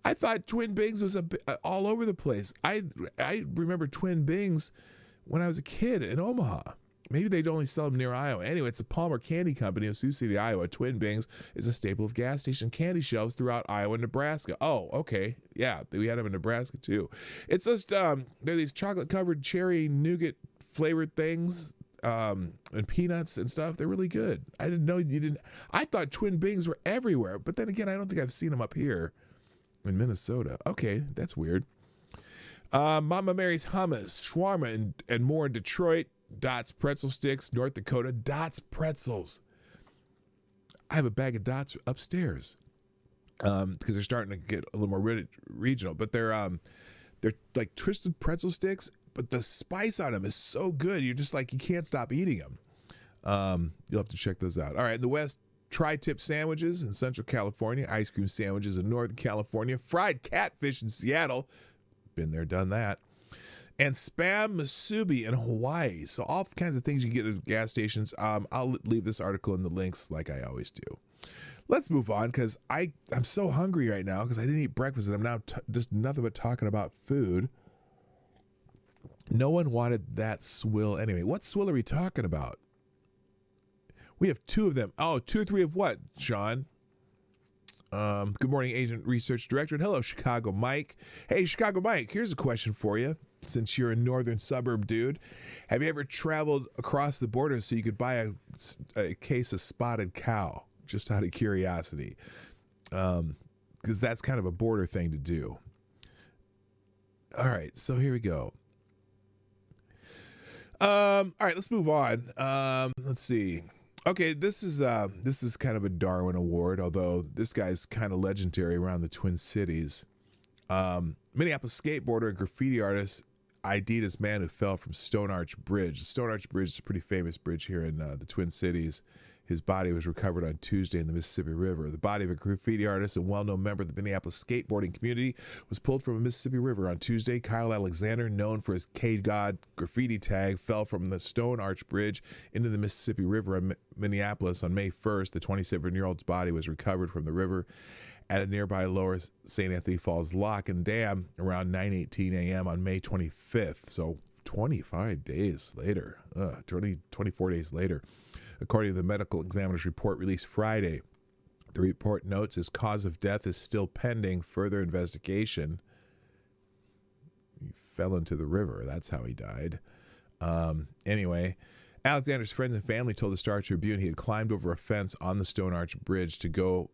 I thought Twin Bings was all over the place. I remember Twin Bings when I was a kid in Omaha. Maybe they'd only sell them near Iowa. Anyway, it's a Palmer Candy Company of Sioux City, Iowa. Twin Bings is a staple of gas station candy shelves throughout Iowa and Nebraska. Oh, okay. Yeah, we had them in Nebraska too. It's just, they're these chocolate-covered cherry nougat flavored things and peanuts and stuff. They're really good. I didn't know you didn't. I thought Twin Bings were everywhere, but then again, I don't think I've seen them up here in Minnesota. Okay, that's weird. Mama Mary's Hummus, shawarma, and more in Detroit. Dots Pretzel Sticks, North Dakota. Dots Pretzels. I have a bag of Dots upstairs because they're starting to get a little more regional. But they're like twisted pretzel sticks, but the spice on them is so good. You're just like, you can't stop eating them. You'll have to check those out. All right, in the West, tri-tip sandwiches in Central California, ice cream sandwiches in Northern California, fried catfish in Seattle. Been there, done that. And Spam Musubi in Hawaii. So all kinds of things you get at gas stations. I'll leave this article in the links like I always do. Let's move on because I'm so hungry right now because I didn't eat breakfast and I'm now just nothing but talking about food. No one wanted that swill anyway. What swill are we talking about? We have two of them. Oh, 2 or 3 of what, Sean? Good morning, Agent Research Director. And hello, Chicago Mike. Hey, Chicago Mike, here's a question for you. Since you're a northern suburb dude, have you ever traveled across the border so you could buy a case of spotted cow? Just out of curiosity. Because that's kind of a border thing to do. All right, so here we go. All right, let's move on. Let's see. Okay, this is kind of a Darwin Award, although this guy's kind of legendary around the Twin Cities. Minneapolis skateboarder and graffiti artist ID'd as man who fell from Stone Arch Bridge. The Stone Arch Bridge is a pretty famous bridge here in the Twin Cities. His body was recovered on Tuesday in the Mississippi River. The body of a graffiti artist and well-known member of the Minneapolis skateboarding community was pulled from a Mississippi River on Tuesday. Kyle Alexander, known for his K-God graffiti tag, fell from the Stone Arch Bridge into the Mississippi River in Minneapolis on May 1st. The 27-year-old's body was recovered from the river at a nearby lower St. Anthony Falls lock and dam around 9:18 a.m. on May 25th. So 25 days later, 24 days later. According to the medical examiner's report released Friday, the report notes his cause of death is still pending further investigation. He fell into the river. That's how he died. Anyway, Alexander's friends and family told the Star Tribune he had climbed over a fence on the Stone Arch Bridge to go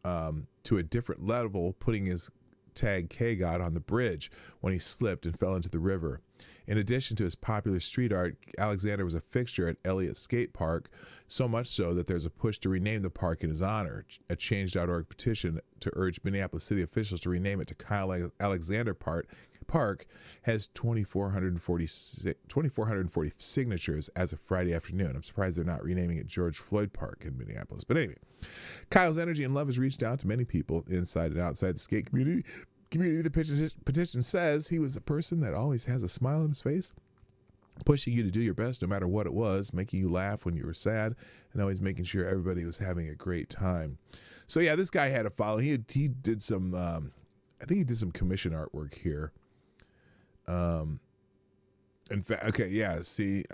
to a different level, putting his tag K-God on the bridge when he slipped and fell into the river. In addition to his popular street art, Alexander was a fixture at Elliott Skate Park, so much so that there's a push to rename the park in his honor. A Change.org petition to urge Minneapolis city officials to rename it to Kyle Alexander Park has 2,440 signatures as of Friday afternoon. I'm surprised they're not renaming it George Floyd Park in Minneapolis. But anyway, Kyle's energy and love has reached out to many people inside and outside the skate community. Community the petition says he was a person that always has a smile on his face, pushing you to do your best no matter what it was, making you laugh when you were sad, and always making sure everybody was having a great time. So yeah, this guy had a following. He did some, I think he did some commission artwork here. In fact, okay, yeah, see,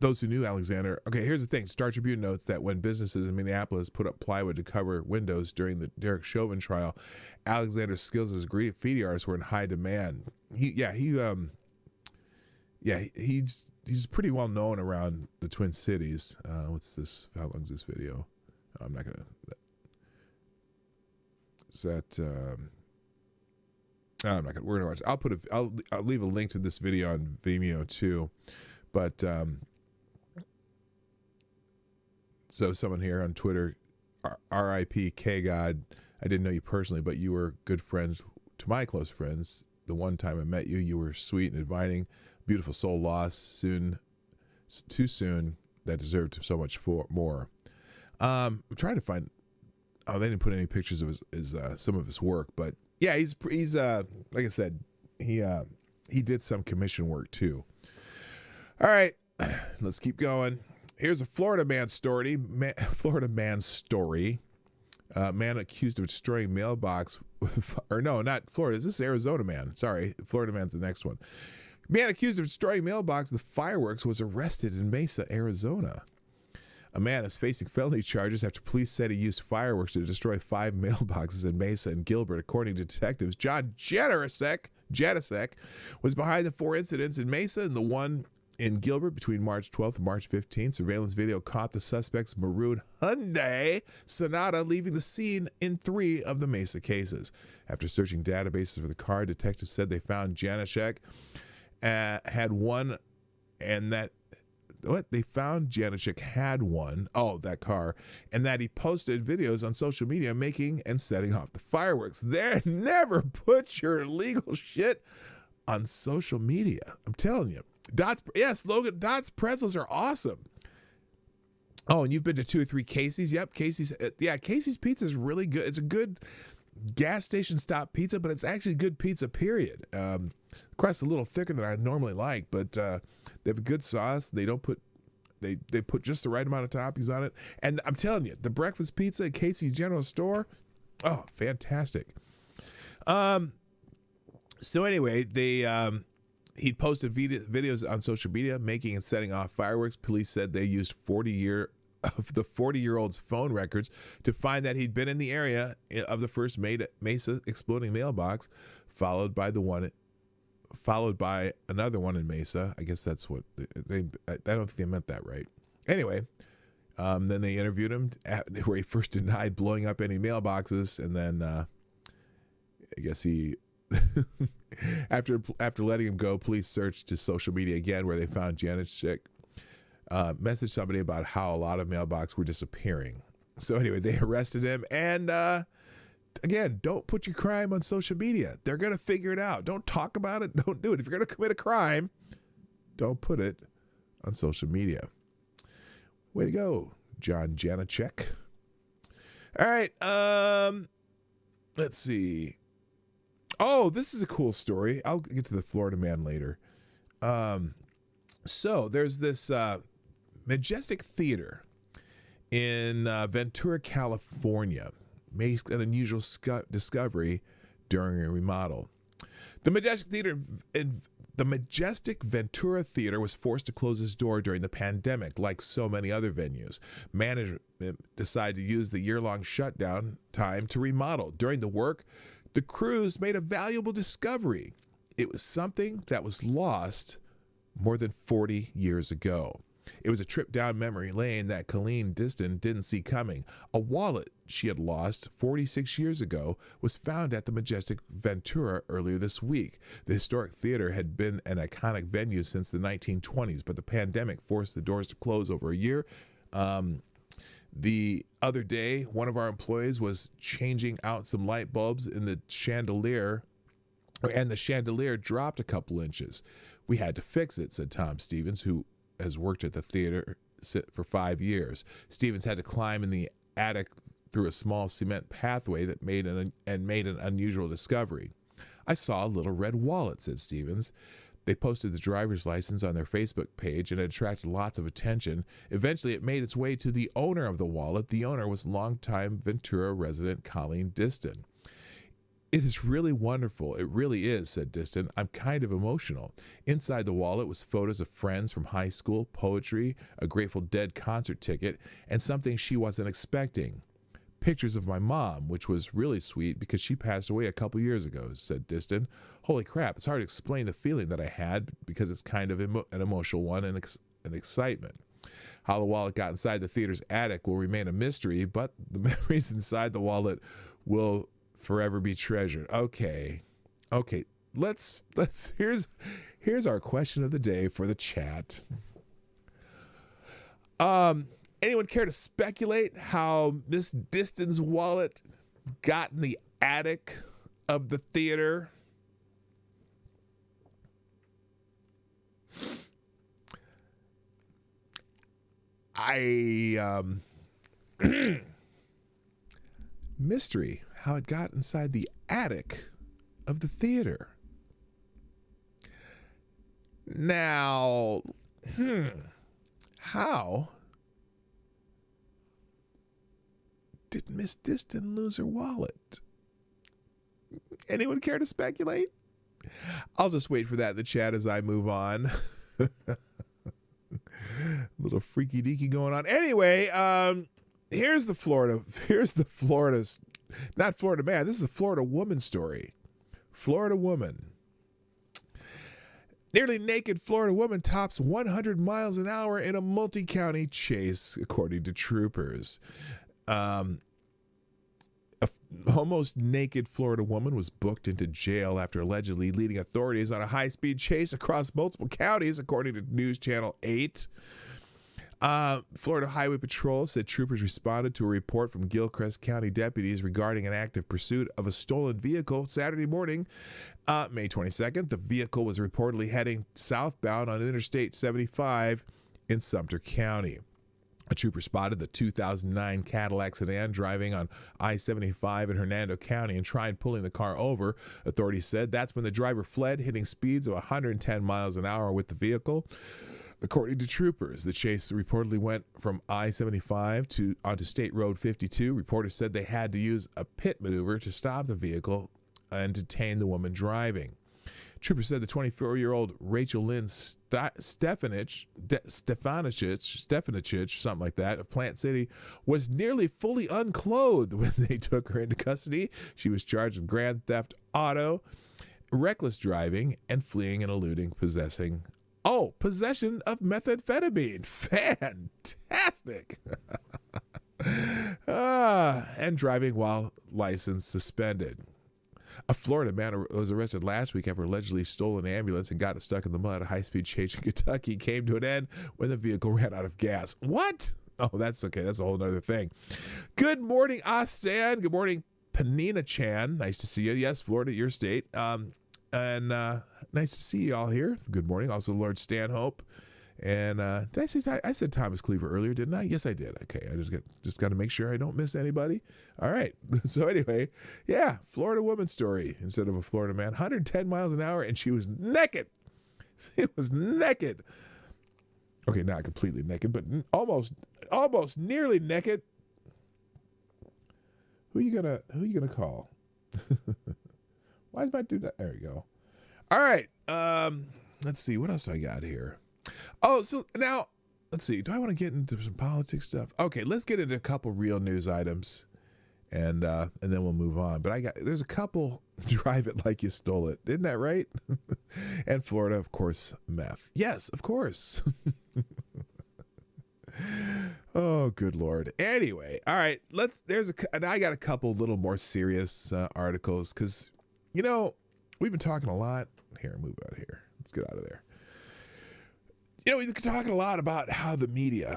those who knew Alexander. Okay, here's the thing. Star Tribune notes that when businesses in Minneapolis put up plywood to cover windows during the Derek Chauvin trial, Alexander's skills as a graffiti artist were in high demand. He's pretty well known around the Twin Cities. What's this? How long is this video? I'm not gonna. Is that? I'm not gonna. We're gonna watch. I'll leave a link to this video on Vimeo too, but. So someone here on Twitter, R.I.P. K-God, I didn't know you personally, but you were good friends to my close friends. The one time I met you, you were sweet and inviting. Beautiful soul lost too soon. That deserved so much more. I'm trying to find. Oh, they didn't put any pictures of his some of his work, but yeah, he's like I said, he did some commission work too. All right, let's keep going. Here's a Florida man story. Man accused of destroying mailbox. Or no, not Florida. This is Arizona man. Sorry, Florida man's the next one. Man accused of destroying mailbox with fireworks was arrested in Mesa, Arizona. A man is facing felony charges after police said he used fireworks to destroy 5 mailboxes in Mesa and Gilbert. According to detectives, John Jadasek was behind the 4 incidents in Mesa and the one in Gilbert between March 12th and March 15th. Surveillance video caught the suspect's maroon Hyundai Sonata leaving the scene in 3 of the Mesa cases. After searching databases for the car, detectives said they found Janashek had one, and that they found Janashek had one. Oh, that car, and that he posted videos on social media making and setting off the fireworks. There, never put your illegal shit on social media. I'm telling you. Logan, Dots pretzels are awesome. Oh, and you've been to 2 or 3 Casey's? Yep, Casey's. Yeah, Casey's pizza is really good. It's a good gas station stop pizza, but it's actually good pizza, period. Crust a little thicker than I normally like, but they have a good sauce. They don't put they put just the right amount of toppings on it. And I'm telling you, the breakfast pizza at Casey's General Store, oh, fantastic. So anyway, he posted videos on social media making and setting off fireworks. Police said they used 40-year-old's phone records to find that he'd been in the area of the first Mesa exploding mailbox, followed by another one in Mesa. I guess that's what I don't think they meant that right. Anyway, then they interviewed him where he first denied blowing up any mailboxes, and then I guess he. After letting him go, police searched his social media again, where they found Janashek messaged somebody about how a lot of mailboxes were disappearing. So anyway, they arrested him. And again, don't put your crime on social media. They're going to figure it out. Don't talk about it. Don't do it. If you're going to commit a crime, don't put it on social media. Way to go, John Janashek. All right. Let's see. Oh, this is a cool story. I'll get to the Florida man later. So there's this Majestic Theater in Ventura, California. Makes an unusual discovery during a remodel. The Majestic Ventura Theater was forced to close its door during the pandemic, like so many other venues. Management decided to use the year-long shutdown time to remodel. During the work, the crews made a valuable discovery. It was something that was lost more than 40 years ago. It was a trip down memory lane that Colleen Diston didn't see coming. A wallet she had lost 46 years ago was found at the Majestic Ventura earlier this week. The historic theater had been an iconic venue since the 1920s, but the pandemic forced the doors to close over a year. The other day, one of our employees was changing out some light bulbs in the chandelier, and the chandelier dropped a couple inches. We had to fix it, said Tom Stevens, who has worked at the theater for 5 years. Stevens had to climb in the attic through a small cement pathway that made an unusual discovery. I saw a little red wallet, said Stevens. They posted the driver's license on their Facebook page and it attracted lots of attention. Eventually, it made its way to the owner of the wallet. The owner was longtime Ventura resident Colleen Diston. It is really wonderful. It really is, said Diston. I'm kind of emotional. Inside the wallet was photos of friends from high school, poetry, a Grateful Dead concert ticket, and something she wasn't expecting. Pictures of my mom, which was really sweet because she passed away a couple years ago, said Diston. Holy crap, it's hard to explain the feeling that I had because it's kind of an emotional one and an excitement. How the wallet got inside the theater's attic will remain a mystery, but the memories inside the wallet will forever be treasured. Okay. Here's our question of the day for the chat. Anyone care to speculate how Miss Diston's wallet got in the attic of the theater? Mystery, how it got inside the attic of the theater. Now, how did Miss Diston lose her wallet? Anyone care to speculate? I'll just wait for that in the chat as I move on. Little freaky deaky going on. Anyway, here's the Florida, not Florida man, this is a Florida woman story. Florida woman. Nearly naked Florida woman tops 100 miles an hour in a multi-county chase, according to troopers. A almost naked Florida woman was booked into jail after allegedly leading authorities on a high-speed chase across multiple counties, according to News Channel 8. Florida Highway Patrol said troopers responded to a report from Gilchrist County deputies regarding an active pursuit of a stolen vehicle Saturday morning, May 22nd. The vehicle was reportedly heading southbound on Interstate 75 in Sumter County. A trooper spotted the 2009 Cadillac sedan driving on I-75 in Hernando County and tried pulling the car over. Authorities said that's when the driver fled, hitting speeds of 110 miles an hour with the vehicle. According to troopers, the chase reportedly went from I-75 onto State Road 52. Reporters said they had to use a pit maneuver to stop the vehicle and detain the woman driving. Troopers said the 24-year-old Rachel Lynn Stefanich, something like that, of Plant City, was nearly fully unclothed when they took her into custody. She was charged with grand theft auto, reckless driving, and fleeing and eluding possession of methamphetamine. Fantastic. And driving while license suspended. A Florida man was arrested last week after allegedly stole an ambulance and got stuck in the mud. A high-speed chase in Kentucky came to an end when the vehicle ran out of gas. What? Oh, that's okay. That's a whole other thing. Good morning, Asan. Good morning, Panina Chan. Nice to see you. Yes, Florida, your state. And nice to see you all here. Good morning. Also, Lord Stanhope. And did I say I said Thomas Cleaver earlier, didn't I? Yes, I did. Okay, I just got to make sure I don't miss anybody. All right. So anyway, yeah, Florida woman story instead of a Florida man. 110 miles an hour, and she was naked. It was naked. Okay, not completely naked, but almost nearly naked. Who you gonna call? Why is my dude not? There we go. All right. Let's see what else I got here. Oh, so now, let's see. Do I want to get into some politics stuff? Okay, let's get into a couple real news items, and then we'll move on. But there's a couple. Drive it like you stole it. Isn't that right? And Florida, of course, meth. Yes, of course. Oh, good Lord. Anyway, all right. And I got a couple little more serious articles because, we've been talking a lot. Here, move out of here. Let's get out of there. We've been talking a lot about how the media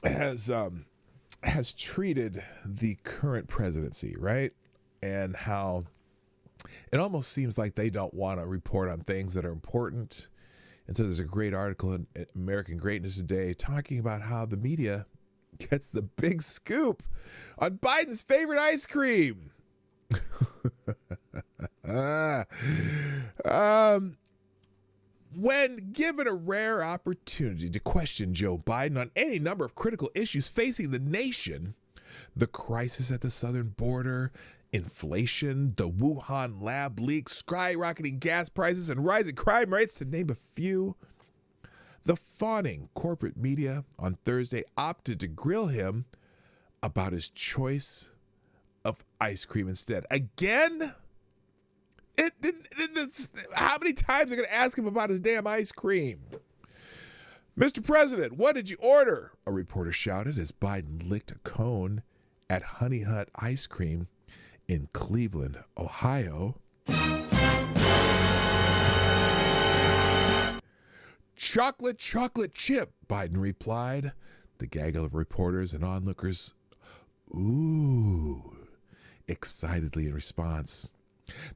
has treated the current presidency, right? And how it almost seems like they don't want to report on things that are important. And so there's a great article in American Greatness Today talking about how the media gets the big scoop on Biden's favorite ice cream. When given a rare opportunity to question Joe Biden on any number of critical issues facing the nation, the crisis at the southern border, inflation, the Wuhan lab leaks, skyrocketing gas prices, and rising crime rates, to name a few, the fawning corporate media on Thursday opted to grill him about his choice of ice cream instead. Again? How many times are they going to ask him about his damn ice cream? Mr. President, what did you order? A reporter shouted as Biden licked a cone at Honey Hut Ice Cream in Cleveland, Ohio. Chocolate chip, Biden replied. The gaggle of reporters and onlookers, ooh, excitedly in response.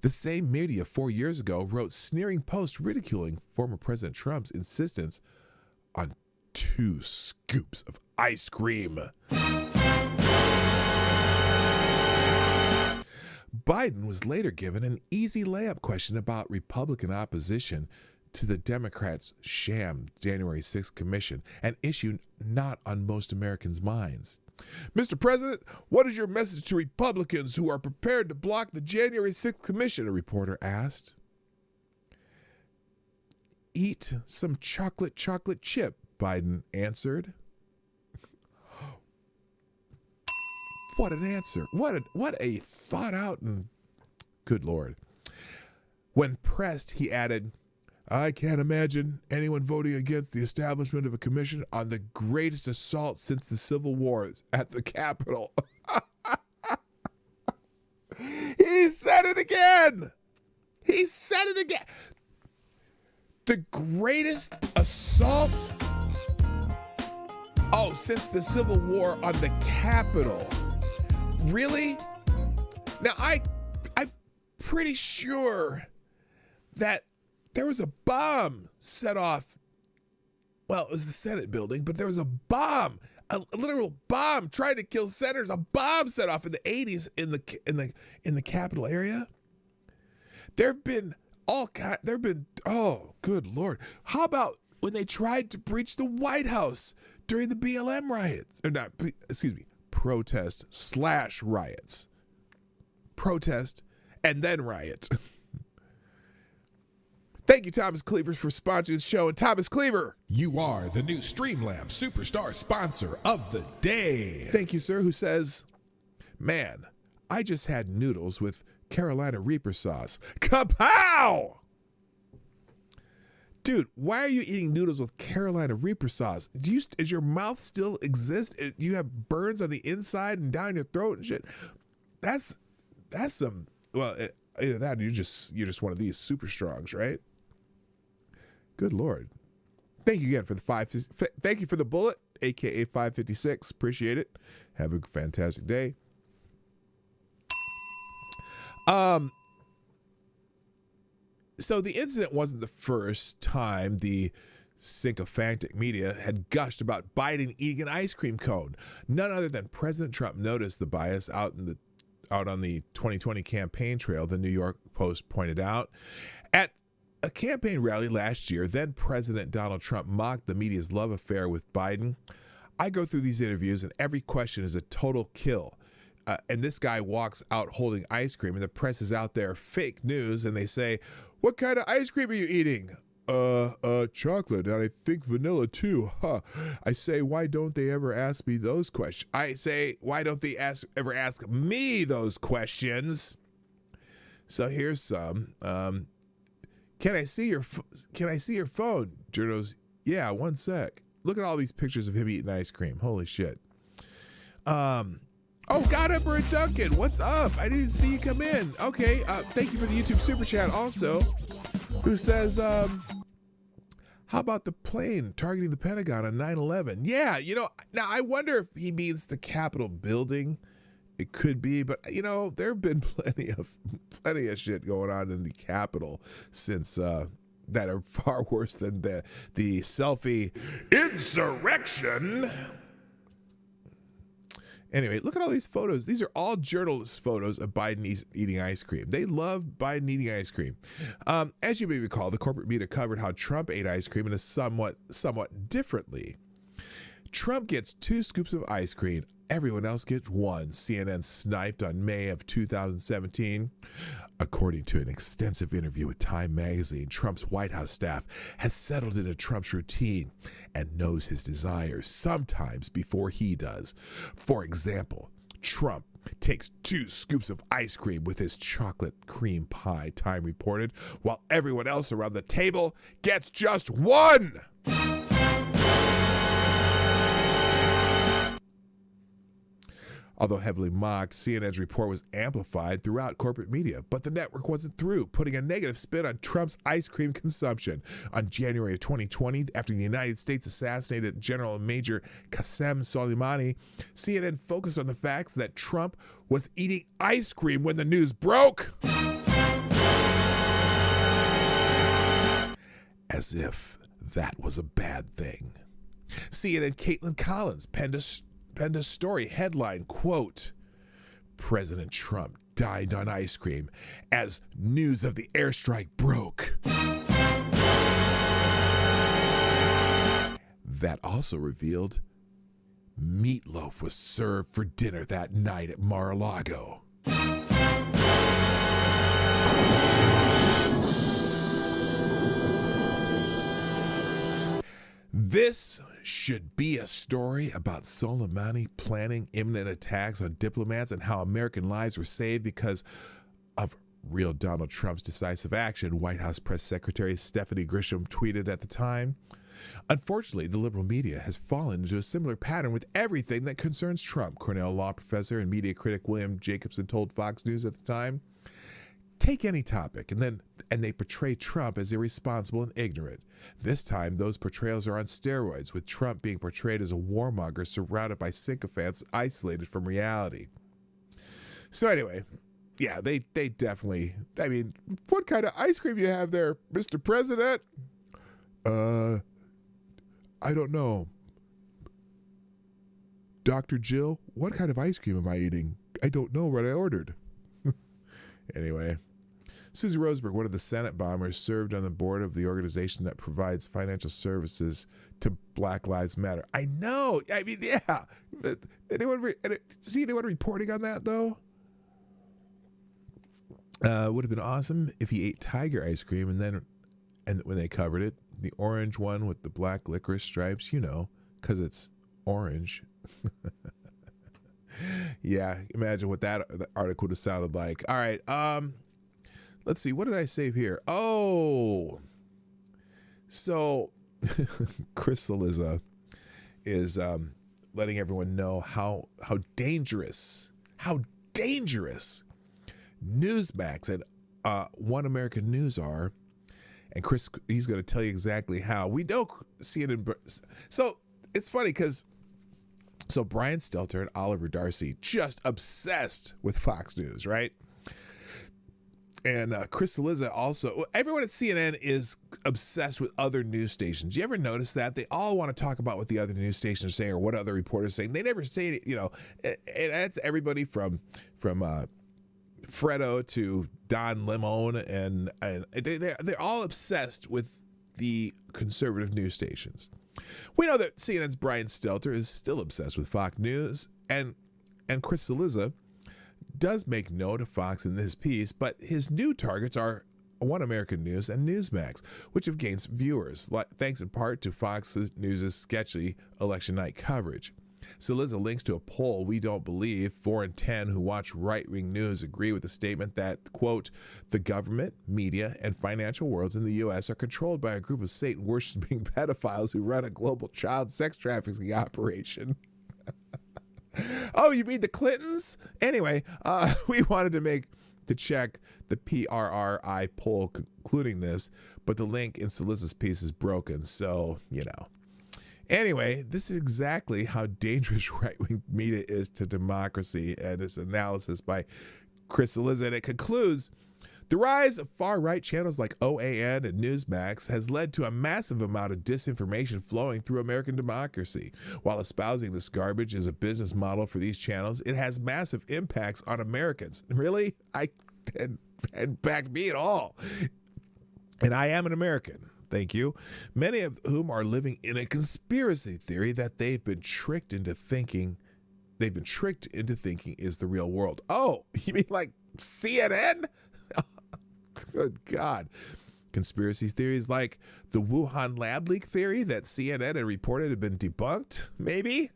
The same media 4 years ago wrote sneering posts ridiculing former President Trump's insistence on 2 scoops of ice cream. Biden was later given an easy layup question about Republican opposition to the Democrats' sham January 6th commission, an issue not on most Americans' minds. Mr. President, what is your message to Republicans who are prepared to block the January 6th commission? A reporter asked. Eat some chocolate chip, Biden answered. What an answer. What a thought out and good Lord. When pressed, he added, I can't imagine anyone voting against the establishment of a commission on the greatest assault since the Civil Wars at the Capitol. He said it again. He said it again. The greatest assault? Oh, since the Civil War on the Capitol. Really? Now, I'm pretty sure that there was a bomb set off. Well, it was the Senate building, but there was a bomb, a literal bomb trying to kill senators. A bomb set off in the 80s in the Capitol area. There've been oh, good Lord. How about when they tried to breach the White House during the BLM riots? Protest/riots. Protest and then riot. Thank you, Thomas Cleavers, for sponsoring the show. And Thomas Cleaver, You are the new Streamlabs Superstar sponsor of the day. thank you, sir, who says, man, I just had noodles with Carolina Reaper sauce. Kapow! Dude, why are you eating noodles with Carolina Reaper sauce? Does your mouth still exist? Do you have burns on the inside and down your throat and shit? That's some, well, either that or you're just one of these super strongs, right? Good Lord. Thank you again for thank you for the bullet, aka 556. Appreciate it. Have a fantastic day. So the incident wasn't the first time the sycophantic media had gushed about Biden eating an ice cream cone. None other than President Trump noticed the bias out on the 2020 campaign trail, the New York Post pointed out. At a campaign rally last year, then President Donald Trump mocked the media's love affair with Biden. I go through these interviews and every question is a total kill. And this guy walks out holding ice cream and the press is out there, fake news, and they say, what kind of ice cream are you eating? Chocolate, and I think vanilla too. Huh. I say, why don't they ever ask me those questions? I say, why don't they ever ask me those questions? So here's some. Can I see your phone? Journo's, yeah, one sec. Look at all these pictures of him eating ice cream. Holy shit. Oh, God, Emperor Duncan, what's up? I didn't even see you come in. Okay, thank you for the YouTube super chat also. Who says, how about the plane targeting the Pentagon on 9/11? Yeah, now I wonder if he means the Capitol building. It could be, but there have been plenty of shit going on in the Capitol since that are far worse than the selfie insurrection. Anyway, look at all these photos. These are all journalist photos of Biden eating ice cream. They love Biden eating ice cream. As you may recall, the corporate media covered how Trump ate ice cream in a somewhat differently. Trump gets 2 scoops of ice cream. Everyone else gets 1, CNN sniped on May of 2017. According to an extensive interview with Time magazine, Trump's White House staff has settled into Trump's routine and knows his desires sometimes before he does. For example, Trump takes 2 scoops of ice cream with his chocolate cream pie, Time reported, while everyone else around the table gets just 1. Although heavily mocked, CNN's report was amplified throughout corporate media, but the network wasn't through, putting a negative spin on Trump's ice cream consumption. On January of 2020, after the United States assassinated General Major Qasem Soleimani, CNN focused on the facts that Trump was eating ice cream when the news broke. As if that was a bad thing. CNN Caitlin Collins penned a story headline, quote, President Trump dined on ice cream as news of the airstrike broke. That also revealed meatloaf was served for dinner that night at Mar-a-Lago. This should be a story about Soleimani planning imminent attacks on diplomats and how American lives were saved because of real Donald Trump's decisive action, White House Press Secretary Stephanie Grisham tweeted at the time. Unfortunately, the liberal media has fallen into a similar pattern with everything that concerns Trump, Cornell law professor and media critic William Jacobson told Fox News at the time. Take any topic and they portray Trump as irresponsible and ignorant. This time, those portrayals are on steroids, with Trump being portrayed as a warmonger surrounded by sycophants isolated from reality. So anyway, yeah, they definitely, I mean, what kind of ice cream you have there, Mr. President? I don't know. Dr. Jill, what kind of ice cream am I eating? I don't know what I ordered. Anyway, Susie Roseberg, one of the Senate bombers, served on the board of the organization that provides financial services to Black Lives Matter. I know. I mean, yeah. See anyone reporting on that, though? Would have been awesome if he ate tiger ice cream and when they covered it, the orange one with the black licorice stripes, you know, because it's orange. Yeah, imagine what that article would have sounded like. All right, let's see. What did I save here? Oh, so Chris Cillizza is letting everyone know how dangerous Newsmax and One American News are. And Chris, he's going to tell you exactly how. We don't see it in... So it's funny because... So Brian Stelter and Oliver Darcy just obsessed with Fox News, right? And Chris Cillizza also... Everyone at CNN is obsessed with other news stations. You ever notice that? They all want to talk about what the other news stations are saying or what other reporters are saying. They never say, you know... And that's everybody from Fredo to Don Lemon, and they're all obsessed with the conservative news stations. We know that CNN's Brian Stelter is still obsessed with Fox News, and Chris Cillizza does make note of Fox in this piece, but his new targets are One American News and Newsmax, which have gained viewers, thanks in part to Fox News' sketchy election night coverage. Cillizza links to a poll we don't believe. 4 in 10 who watch right-wing news agree with the statement that, quote, the government, media, and financial worlds in the U.S. are controlled by a group of Satan-worshipping pedophiles who run a global child sex trafficking operation. Oh, you mean the Clintons? Anyway, we wanted to check the PRRI poll concluding this, but the link in Cillizza's piece is broken, so, you know. Anyway, this is exactly how dangerous right-wing media is to democracy, and it's analysis by Chris Cillizza. And it concludes, The rise of far-right channels like OAN and Newsmax has led to a massive amount of disinformation flowing through American democracy. While espousing this garbage as a business model for these channels, it has massive impacts on Americans. Really? And impact me at all. And I am an American. Thank you. Many of whom are living in a conspiracy theory that they've been tricked into thinking is the real world. Oh, you mean like CNN? Good God. Conspiracy theories like the Wuhan lab leak theory that CNN had reported had been debunked, maybe?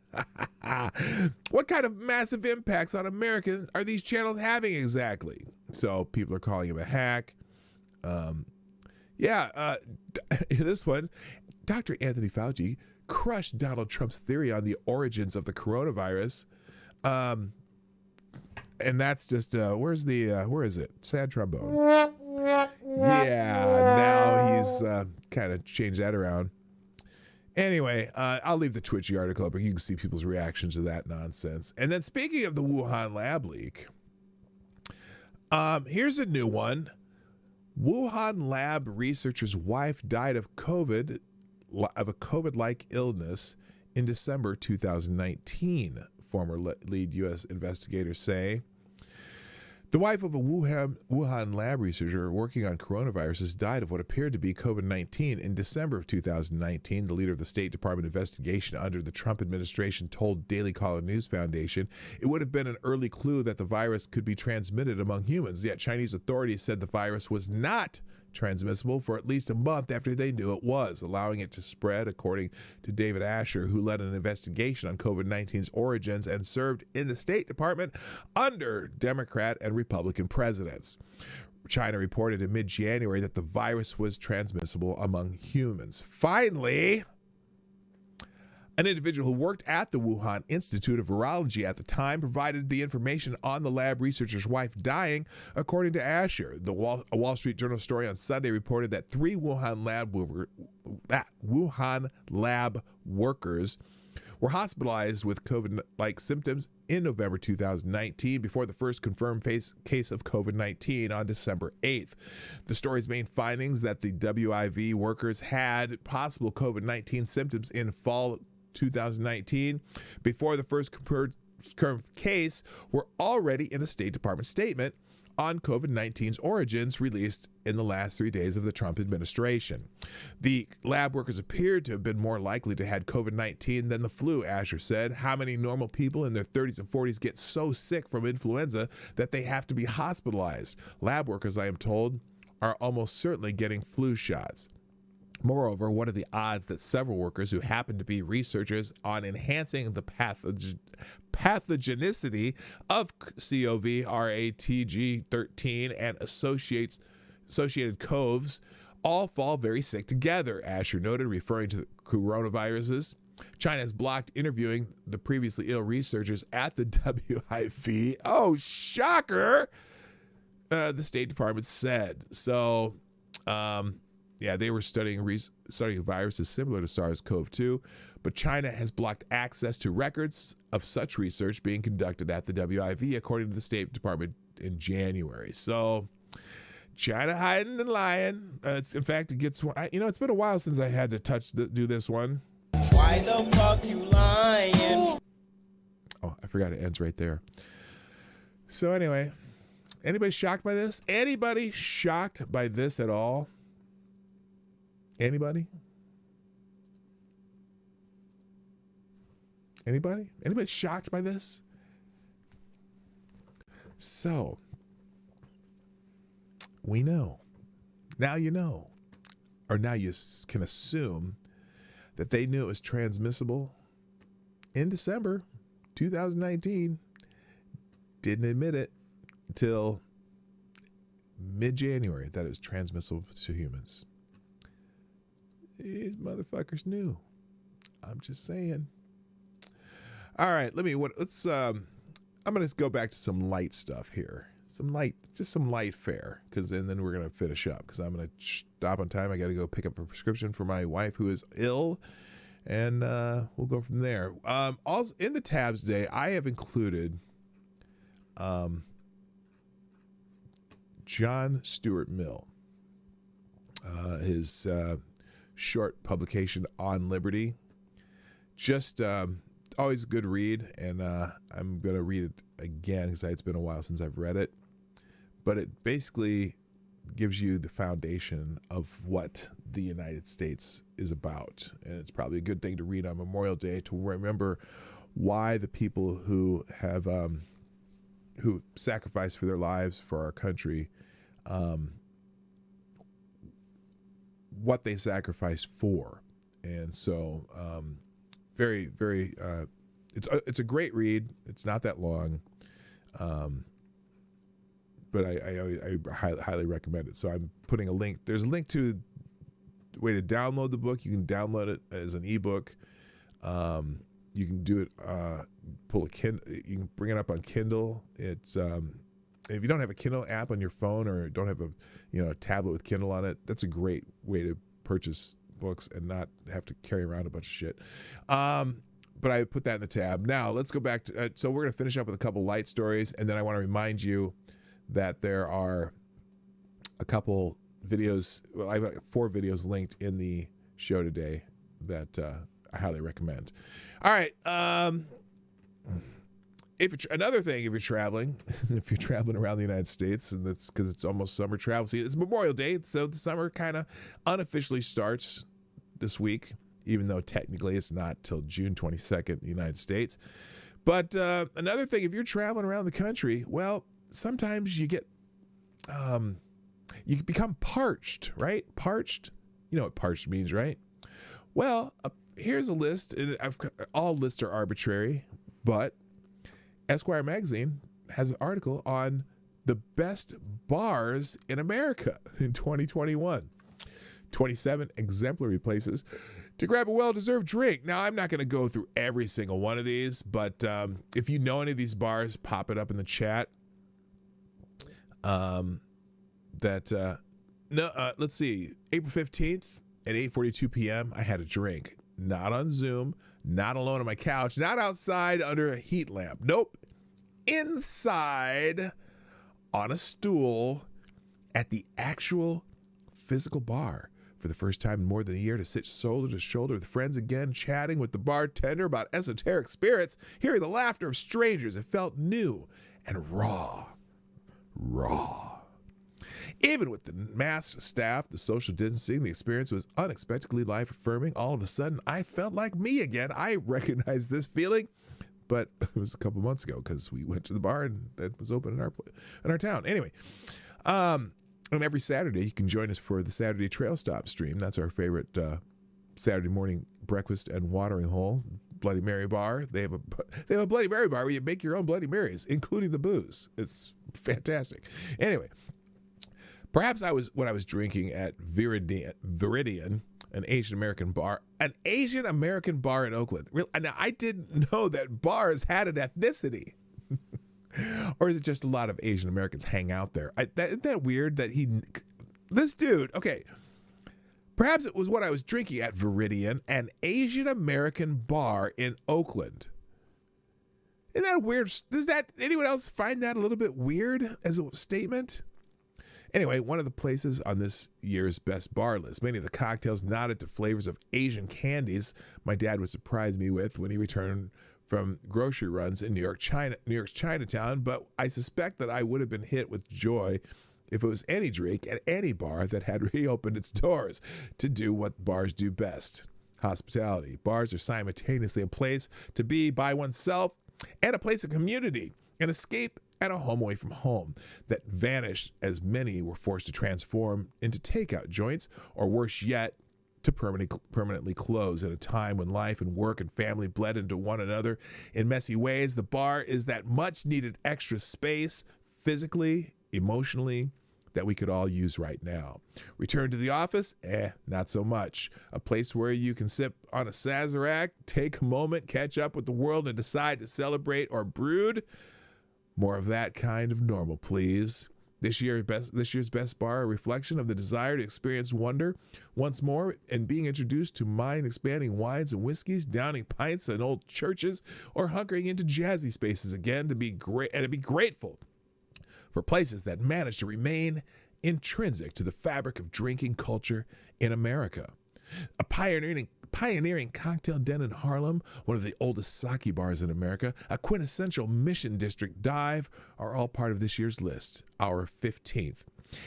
What kind of massive impacts on Americans are these channels having exactly? So people are calling him a hack. This one, Dr. Anthony Fauci crushed Donald Trump's theory on the origins of the coronavirus. And that's just, where is it? Sad trombone. Yeah, now he's kind of changed that around. Anyway, I'll leave the Twitchy article up, but you can see people's reactions to that nonsense. And then speaking of the Wuhan lab leak, here's a new one. Wuhan lab researcher's wife died of a COVID-like illness in December 2019, former lead U.S. investigators say. The wife of a Wuhan lab researcher working on coronaviruses died of what appeared to be COVID-19 in December of 2019. The leader of the State Department investigation under the Trump administration told Daily Caller News Foundation it would have been an early clue that the virus could be transmitted among humans. Yet Chinese authorities said the virus was not transmissible for at least a month after they knew it was, allowing it to spread, according to David Asher, who led an investigation on COVID-19's origins and served in the State Department under Democrat and Republican presidents. China reported in mid-January that the virus was transmissible among humans. Finally, an individual who worked at the Wuhan Institute of Virology at the time provided the information on the lab researcher's wife dying, according to Asher. A Wall Street Journal story on Sunday reported that 3 Wuhan lab workers were hospitalized with COVID-like symptoms in November 2019 before the first confirmed case of COVID-19 on December 8th. The story's main findings that the WIV workers had possible COVID-19 symptoms in fall 2019 before the first confirmed case were already in a State Department statement on COVID-19's origins released in the last 3 days of the Trump administration. The lab workers appeared to have been more likely to have COVID-19 than the flu, Asher said. How many normal people in their 30s and 40s get so sick from influenza that they have to be hospitalized? Lab workers, I am told, are almost certainly getting flu shots. Moreover, what are the odds that several workers who happen to be researchers on enhancing the pathogenicity of COVID-RATG13 and associated COVs all fall very sick together, Asher noted, referring to the coronaviruses. China has blocked interviewing the previously ill researchers at the WIV. Oh, shocker! The State Department said. So, they were studying viruses similar to SARS-CoV-2, but China has blocked access to records of such research being conducted at the WIV, according to the State Department in January. So, China hiding and lying. It's been a while since I had to do this one. Why the fuck you lying? Oh, I forgot it ends right there. So anyway, anybody shocked by this? Anybody shocked by this at all? Anybody? Anybody? Anybody shocked by this? So, we know. Now you know. Or now you can assume that they knew it was transmissible in December 2019. Didn't admit it until mid-January that it was transmissible to humans. These motherfuckers knew. I'm just saying. All right, I'm gonna go back to some light stuff here. Some light fare, because then we're gonna finish up, because I'm gonna stop on time. I gotta go pick up a prescription for my wife who is ill, and we'll go from there. Also in the tabs today, I have included John Stuart Mill. His short publication On Liberty. Just always a good read, and I'm going to read it again because it's been a while since I've read it. But it basically gives you the foundation of what the United States is about. And it's probably a good thing to read on Memorial Day to remember why the people who have who sacrificed for their lives for our country, what they sacrificed for. And so very, very, it's a great read. It's not that long. But I highly recommend it. So I'm putting a link. There's a link to a way to download the book. You can download it as an ebook. You can do it. Pull a Kindle. You can bring it up on Kindle. It's if you don't have a Kindle app on your phone or don't have a tablet with Kindle on it, that's a great way to purchase books and not have to carry around a bunch of shit. But I put that in the tab. Now let's go back to. So we're gonna finish up with a couple light stories, and then I want to remind you that there are a couple videos. Well, I've got 4 videos linked in the show today that I highly recommend. All right. Another thing, if you're traveling around the United States, and that's because it's almost summer travel season. It's Memorial Day, so the summer kind of unofficially starts this week, even though technically it's not till June 22nd in the United States. But another thing, if you're traveling around the country, well, sometimes you get, you become parched, right? Parched. You know what parched means, right? Well, here's a list. And all lists are arbitrary, but Esquire magazine has an article on the best bars in America in 2021. 27 exemplary places to grab a well-deserved drink. Now, I'm not going to go through every single one of these, but if you know any of these bars, pop it up in the chat. Let's see. April 15th at 8:42 p.m., I had a drink. Not on Zoom, not alone on my couch, not outside under a heat lamp. Nope. Inside on a stool at the actual physical bar for the first time in more than a year, to sit shoulder to shoulder with friends again, chatting with the bartender about esoteric spirits, hearing the laughter of strangers. It felt new and raw. Even with the masked staff, the social distancing, the experience was unexpectedly life-affirming. All of a sudden, I felt like me again. I recognized this feeling, but it was a couple months ago because we went to the bar and it was open in our town. Anyway, and every Saturday you can join us for the Saturday Trail Stop stream. That's our favorite Saturday morning breakfast and watering hole. Bloody Mary bar. They have a Bloody Mary bar where you make your own Bloody Marys, including the booze. It's fantastic. Anyway, perhaps when I was drinking at Viridian, an Asian American bar in Oakland. Now, I didn't know that bars had an ethnicity. Or is it just a lot of Asian Americans hang out there? Isn't that weird that this dude, okay, perhaps it was what I was drinking at Viridian, an Asian American bar in Oakland. Isn't that weird? Does anyone else find that a little bit weird as a statement? Anyway, one of the places on this year's best bar list. Many of the cocktails nodded to flavors of Asian candies my dad would surprise me with when he returned from grocery runs in New York's Chinatown, but I suspect that I would have been hit with joy if it was any drink at any bar that had reopened its doors to do what bars do best: hospitality. Bars are simultaneously a place to be by oneself and a place of community, an escape and a home away from home that vanished as many were forced to transform into takeout joints, or worse yet, to permanently close at a time when life and work and family bled into one another in messy ways. The bar is that much needed extra space, physically, emotionally, that we could all use right now. Return to the office? Not so much. A place where you can sip on a Sazerac, take a moment, catch up with the world, and decide to celebrate or brood. More of that kind of normal, please. This year's best bar, a reflection of the desire to experience wonder once more and being introduced to mind-expanding wines and whiskeys, downing pints in old churches, or hunkering into jazzy spaces again to be great and to be grateful for places that manage to remain intrinsic to the fabric of drinking culture in America. A pioneering cocktail den in Harlem, one of the oldest sake bars in America, a quintessential Mission District dive are all part of this year's list, our 15th.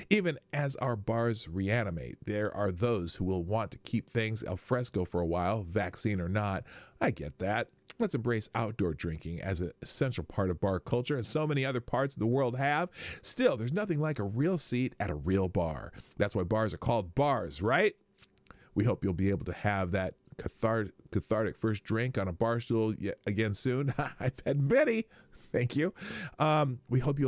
Even as our bars reanimate, there are those who will want to keep things al fresco for a while, vaccine or not. I get that. Let's embrace outdoor drinking as an essential part of bar culture, as so many other parts of the world have. Still, there's nothing like a real seat at a real bar. That's why bars are called bars, right? We hope you'll be able to have that cathartic first drink on a bar stool again soon. I've had many. Thank you. We hope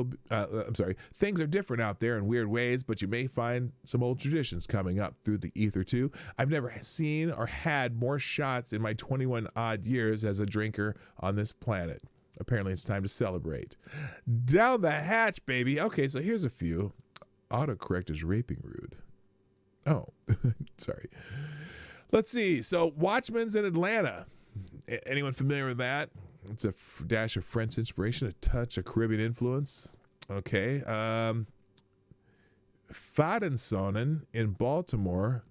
things are different out there in weird ways, but you may find some old traditions coming up through the ether too. I've never seen or had more shots in my 21 odd years as a drinker on this planet. Apparently it's time to celebrate. Down the hatch, baby. Okay, so here's a few. Autocorrect is raping rude. Oh, sorry. Let's see. So Watchmen's in Atlanta. Anyone familiar with that? It's a dash of French inspiration, a touch of Caribbean influence. Okay. Fadensonen in Baltimore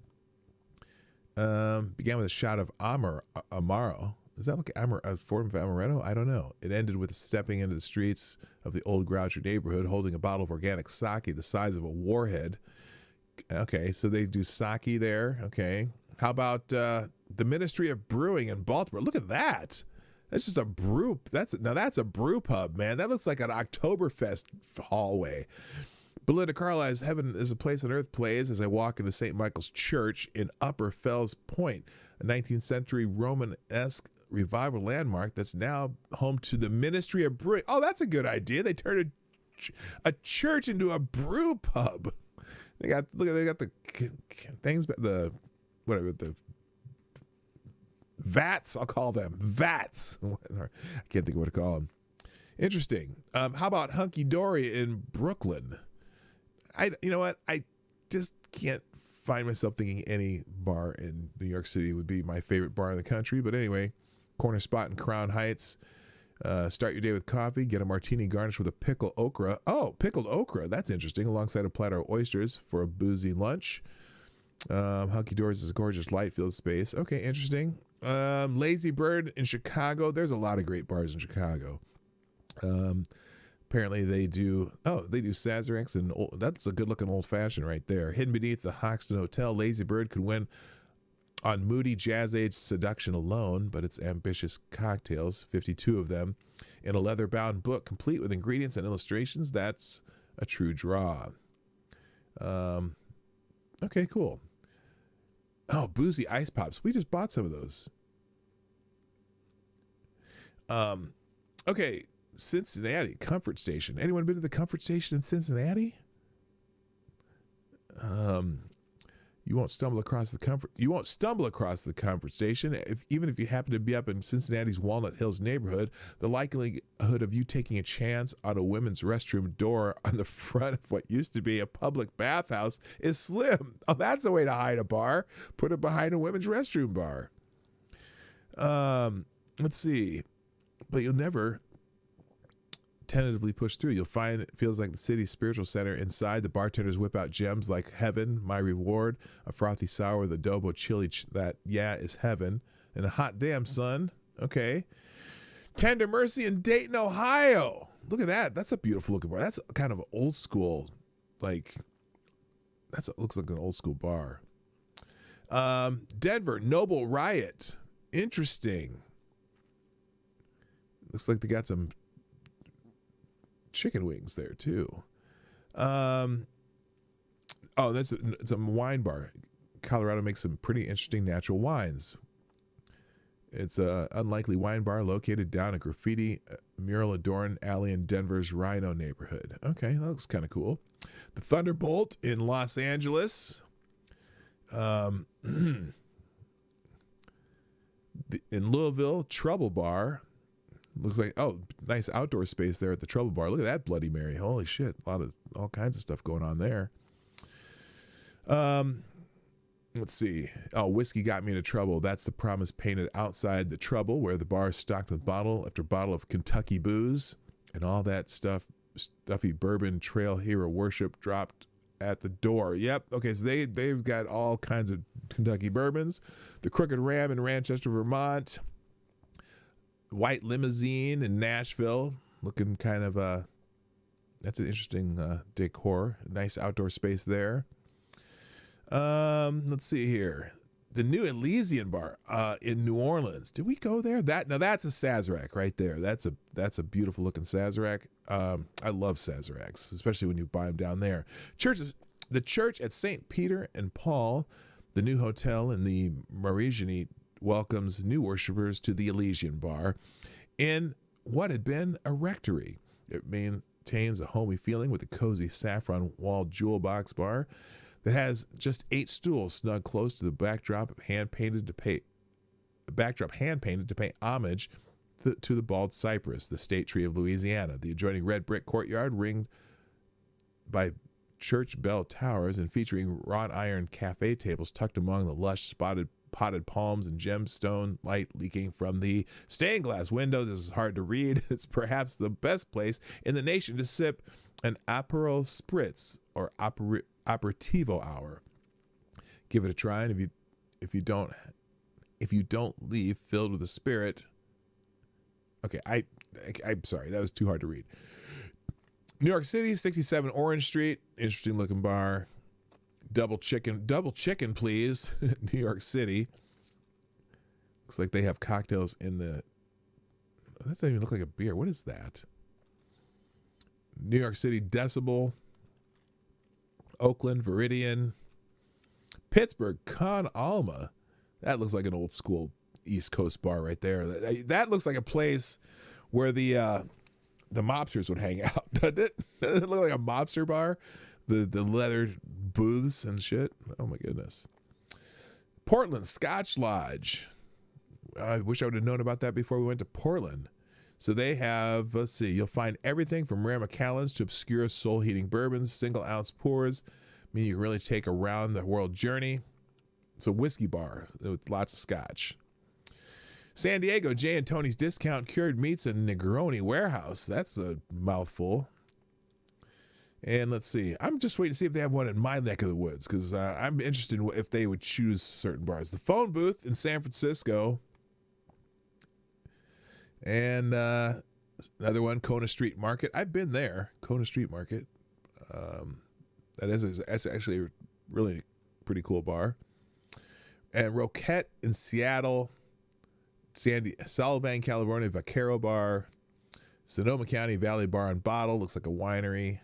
began with a shot of Amaro. Is that like a form of amaretto? I don't know. It ended with stepping into the streets of the old Groucho neighborhood holding a bottle of organic sake the size of a warhead. Okay, so they do sake there. Okay. How about the Ministry of Brewing in Baltimore? Look at that. That's just a brew. That's a brew pub, man. That looks like an Oktoberfest hallway. Belinda Carlisle's Heaven is a Place on Earth plays as I walk into St. Michael's Church in Upper Fells Point, a 19th century Romanesque revival landmark that's now home to the Ministry of Brewing. Oh, that's a good idea. They turned a church into a brew pub. They got the things, the vats, I'll call them vats. I can't think of what to call them. Interesting. How about Hunky Dory in Brooklyn? You know what? I just can't find myself thinking any bar in New York City would be my favorite bar in the country. But anyway, corner spot in Crown Heights. Start your day with coffee. Get a martini garnished with a pickled okra. Oh, pickled okra. That's interesting. Alongside a platter of oysters for a boozy lunch. Hunky Dory's is a gorgeous light-filled space. Okay, interesting. Lazy Bird in Chicago. There's a lot of great bars in Chicago. Apparently they do Sazeracs, and that's a good-looking old-fashioned right there. Hidden beneath the Hoxton Hotel, Lazy Bird could win on moody jazz-age seduction alone, but its ambitious cocktails, 52 of them, in a leather-bound book complete with ingredients and illustrations, that's a true draw. Okay, cool. Oh, boozy ice pops. We just bought some of those. Okay, Cincinnati Comfort Station. Anyone been to the Comfort Station in Cincinnati? You won't stumble across the Comfort Station even if you happen to be up in Cincinnati's Walnut Hills neighborhood. The likelihood of you taking a chance on a women's restroom door on the front of what used to be a public bathhouse is slim. Oh, that's a way to hide a bar. Put it behind a women's restroom bar. Let's see. But you'll never tentatively push through. You'll find it feels like the city's spiritual center. Inside, the bartenders whip out gems like Heaven, My Reward, a frothy sour with adobo chili that is heaven, and a hot damn son. Okay. Tender Mercy in Dayton, Ohio. Look at that. That's a beautiful looking bar. That's kind of old school, looks like an old school bar. Denver, Noble Riot. Interesting. Looks like they got some chicken wings there too. It's a wine bar. Colorado makes some pretty interesting natural wines. It's a unlikely wine bar located down a graffiti mural adorned alley in Denver's Rhino neighborhood. Okay, that looks kind of cool. The Thunderbolt in Los Angeles. In Louisville, Trouble Bar. Looks like, nice outdoor space there at the Trouble Bar. Look at that Bloody Mary. Holy shit. All kinds of stuff going on there. Let's see. Oh, Whiskey Got Me Into Trouble. That's the promise painted outside the Trouble, where the bar is stocked with bottle after bottle of Kentucky booze and all that stuff stuffy bourbon trail hero worship dropped at the door. Yep. Okay, so they've got all kinds of Kentucky bourbons. The Crooked Ram in Manchester, Vermont. White Limousine in Nashville, looking kind of that's an interesting decor. Nice outdoor space there. Let's see here. The New Elysian Bar in New Orleans. Did we go there? That's a Sazerac right there. That's a beautiful looking Sazerac. I love Sazeracs, especially when you buy them down there. The church at St. Peter and Paul, the new hotel in the Marigny, welcomes new worshipers to the Elysian Bar in what had been a rectory. It maintains a homey feeling with a cozy saffron-walled jewel box bar that has just 8 stools snug close to the backdrop hand-painted to pay homage to the bald cypress, the state tree of Louisiana. The adjoining red brick courtyard ringed by church bell towers and featuring wrought iron cafe tables tucked among the lush potted palms and gemstone light leaking from the stained glass window. This is hard to read. It's perhaps the best place in the nation to sip an Aperol Spritz or aperitivo hour. Give it a try, and if you don't leave filled with the spirit. Okay, I'm sorry, that was too hard to read. New York City, 67 Orange Street, interesting looking bar. Double chicken, please. New York City. Looks like they have cocktails in the. That doesn't even look like a beer. What is that? New York City, Decibel. Oakland, Viridian. Pittsburgh, Con Alma. That looks like an old school East Coast bar right there. That looks like a place where the mobsters would hang out, doesn't it? Doesn't it look like a mobster bar? The leather booths and shit. Oh my goodness. Portland Scotch Lodge. I wish I would have known about that before we went to Portland. So they have, let's see, you'll find everything from rare Macallans to obscure soul-heating bourbons, single-ounce pours. I mean, you can really take a round-the-world journey. It's a whiskey bar with lots of scotch. San Diego, Jay and Tony's Discount Cured Meats and Negroni Warehouse. That's a mouthful. And let's see. I'm just waiting to see if they have one in my neck of the woods because I'm interested in if they would choose certain bars. The Phone Booth in San Francisco. And another one, Kona Street Market. I've been there, Kona Street Market. That's actually a really pretty cool bar. And Roquette in Seattle. Sullivan, California, Vaquero Bar. Sonoma County Valley Bar and Bottle. Looks like a winery.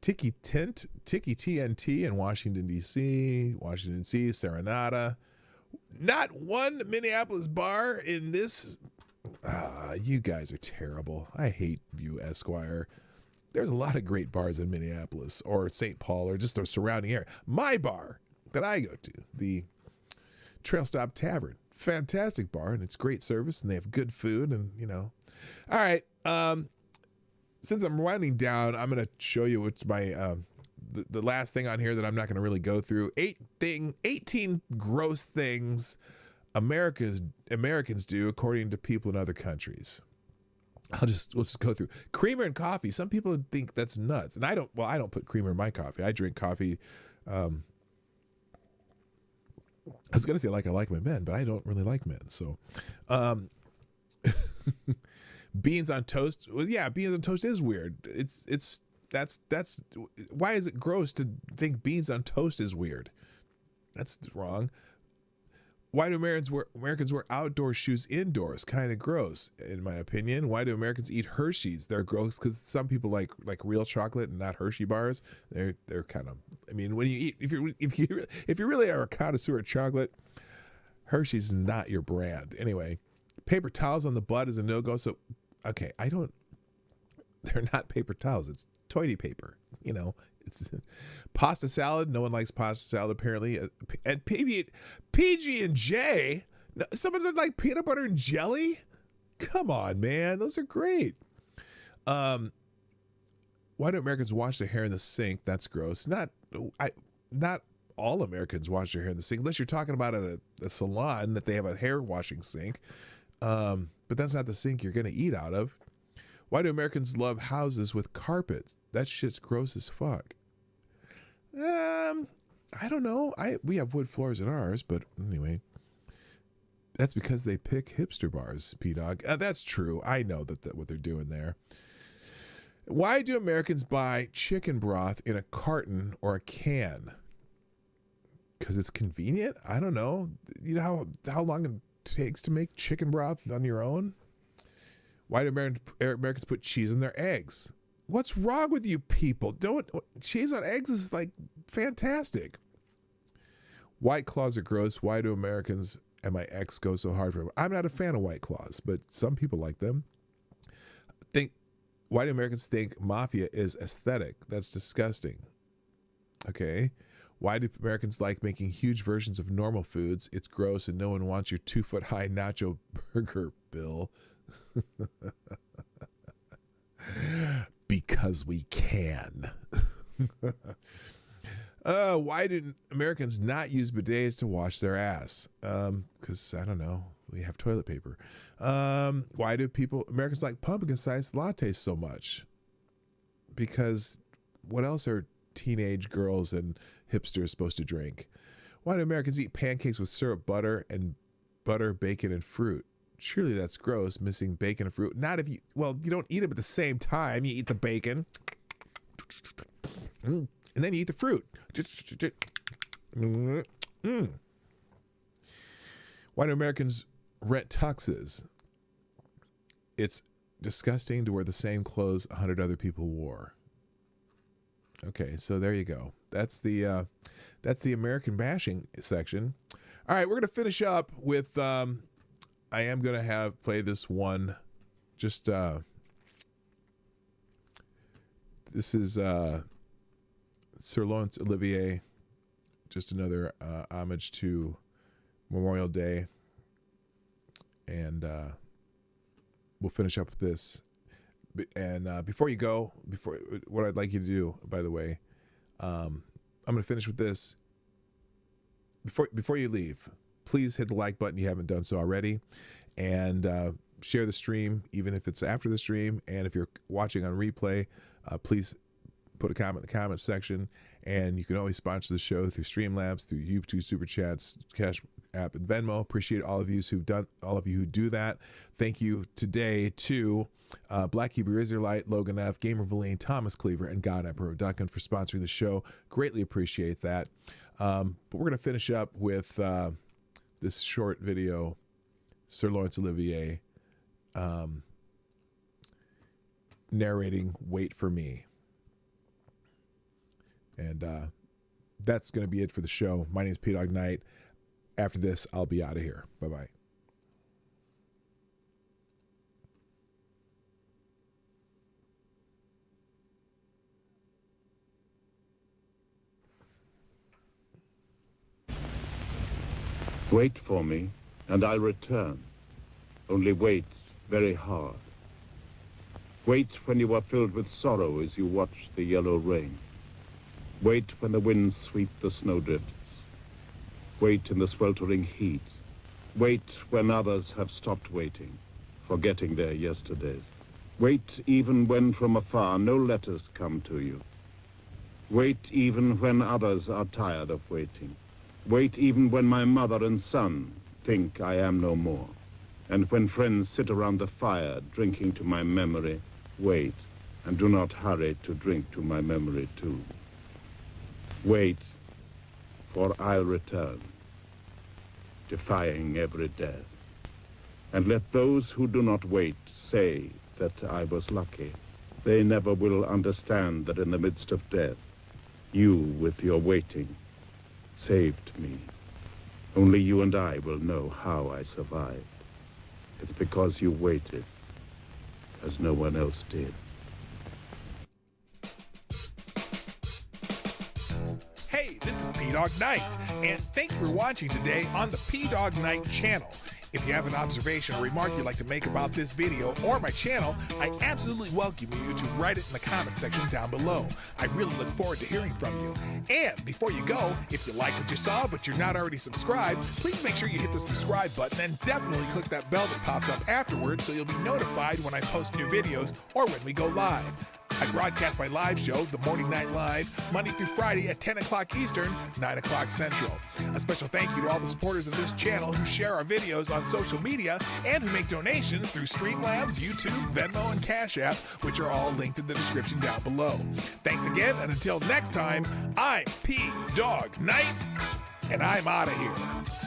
Tiki TNT in Washington, D.C. Serenata. Not one Minneapolis bar in this. You guys are terrible. I hate you, Esquire. There's a lot of great bars in Minneapolis or St. Paul or just the surrounding area. My bar that I go to, the Trail Stop Tavern. Fantastic bar, and it's great service, and they have good food, and, you know. All right. Since I'm winding down, I'm going to show you what's my the last thing on here that I'm not going to really go through. 18 gross things Americans do according to people in other countries. We'll just go through. Creamer in coffee. Some people think that's nuts, and I don't put creamer in my coffee. I drink coffee. I was going to say I like my men, but I don't really like men. So, beans on toast. Well, yeah, beans on toast is weird. That's why is it gross to think beans on toast is weird? That's wrong. Why do Americans wear outdoor shoes indoors? Kind of gross, in my opinion. Why do Americans eat Hershey's? They're gross because some people like real chocolate and not Hershey bars. They're kind of. I mean, when you eat, if you really are a connoisseur of chocolate, Hershey's is not your brand. Anyway, paper towels on the butt is a no-go. So, okay, they're not paper towels. It's toilet paper. You know. It's pasta salad. No one likes pasta salad apparently. And PG&J. Some of them like peanut butter and jelly. Come on, man, those are great. Why do Americans wash their hair in the sink? That's gross. Not all Americans wash their hair in the sink, unless you're talking about at a salon that they have a hair washing sink. But that's not the sink you're going to eat out of. Why do Americans love houses with carpets? That shit's gross as fuck. I don't know. We have wood floors in ours, but anyway. That's because they pick hipster bars, P-Dog. That's true. I know that what they're doing there. Why do Americans buy chicken broth in a carton or a can? Because it's convenient? I don't know. You know how long it takes to make chicken broth on your own? Why do Americans put cheese in their eggs? What's wrong with you people? Cheese on eggs is like fantastic. White Claws are gross. Why do Americans and my ex go so hard for them? I'm not a fan of White Claws, but some people like them. Why do Americans think mafia is aesthetic? That's disgusting. Okay. Why do Americans like making huge versions of normal foods? It's gross and no one wants your 2-foot-high nacho burger, Bill. Because we can. Why do Americans not use bidets to wash their ass? Because, I don't know, we have toilet paper. Why do Americans like pumpkin-sized lattes so much? Because what else are teenage girls and hipsters supposed to drink? Why do Americans eat pancakes with syrup, butter, bacon, and fruit? Surely that's gross, missing bacon and fruit. Not if you don't eat them at the same time. You eat the bacon, and then you eat the fruit. Why do Americans rent tuxes? It's disgusting to wear the same clothes 100 other people wore. Okay, so there you go. That's the American bashing section. All right, we're gonna finish up with. I am gonna play this one. Just this is Sir Laurence Olivier. Just another homage to Memorial Day, and we'll finish up with this. And before you go, what I'd like you to do, by the way, I'm going to finish with this. Before you leave, please hit the like button if you haven't done so already, and share the stream, even if it's after the stream. And if you're watching on replay, please put a comment in the comment section. And you can always sponsor the show through Streamlabs, through YouTube SuperChats, Cash App, and Venmo. Appreciate all of you who do that. Thank you today to Black Hebrew Israelite, Logan F., Gamer Valine, Thomas Cleaver, and God Emperor Duncan for sponsoring the show. Greatly appreciate that. But we're going to finish up with this short video, Sir Laurence Olivier narrating Wait for Me. And that's going to be it for the show. My name is Dawg Knight. After this, I'll be out of here. Bye-bye. Wait for me, and I'll return. Only wait very hard. Wait when you are filled with sorrow as you watch the yellow rain. Wait when the winds sweep the snowdrifts. Wait in the sweltering heat. Wait when others have stopped waiting, forgetting their yesterdays. Wait even when from afar no letters come to you. Wait even when others are tired of waiting. Wait even when my mother and son think I am no more. And when friends sit around the fire drinking to my memory, wait, and do not hurry to drink to my memory too. Wait, for I'll return, defying every death. And let those who do not wait say that I was lucky. They never will understand that in the midst of death, you, with your waiting, saved me. Only you and I will know how I survived. It's because you waited, as no one else did. Hey, this is Dawg Knight, and thanks for watching today on the Dawg Knight Channel. If you have an observation or remark you'd like to make about this video or my channel, I absolutely welcome you to write it in the comment section down below. I really look forward to hearing from you. And before you go, if you like what you saw but you're not already subscribed, please make sure you hit the subscribe button and definitely click that bell that pops up afterwards so you'll be notified when I post new videos or when we go live. I broadcast my live show, The Morning Night Live, Monday through Friday at 10 o'clock Eastern, 9 o'clock Central. A special thank you to all the supporters of this channel who share our videos on social media and who make donations through Streamlabs, YouTube, Venmo, and Cash App, which are all linked in the description down below. Thanks again, and until next time, I'm Dawg Knight, and I'm out of here.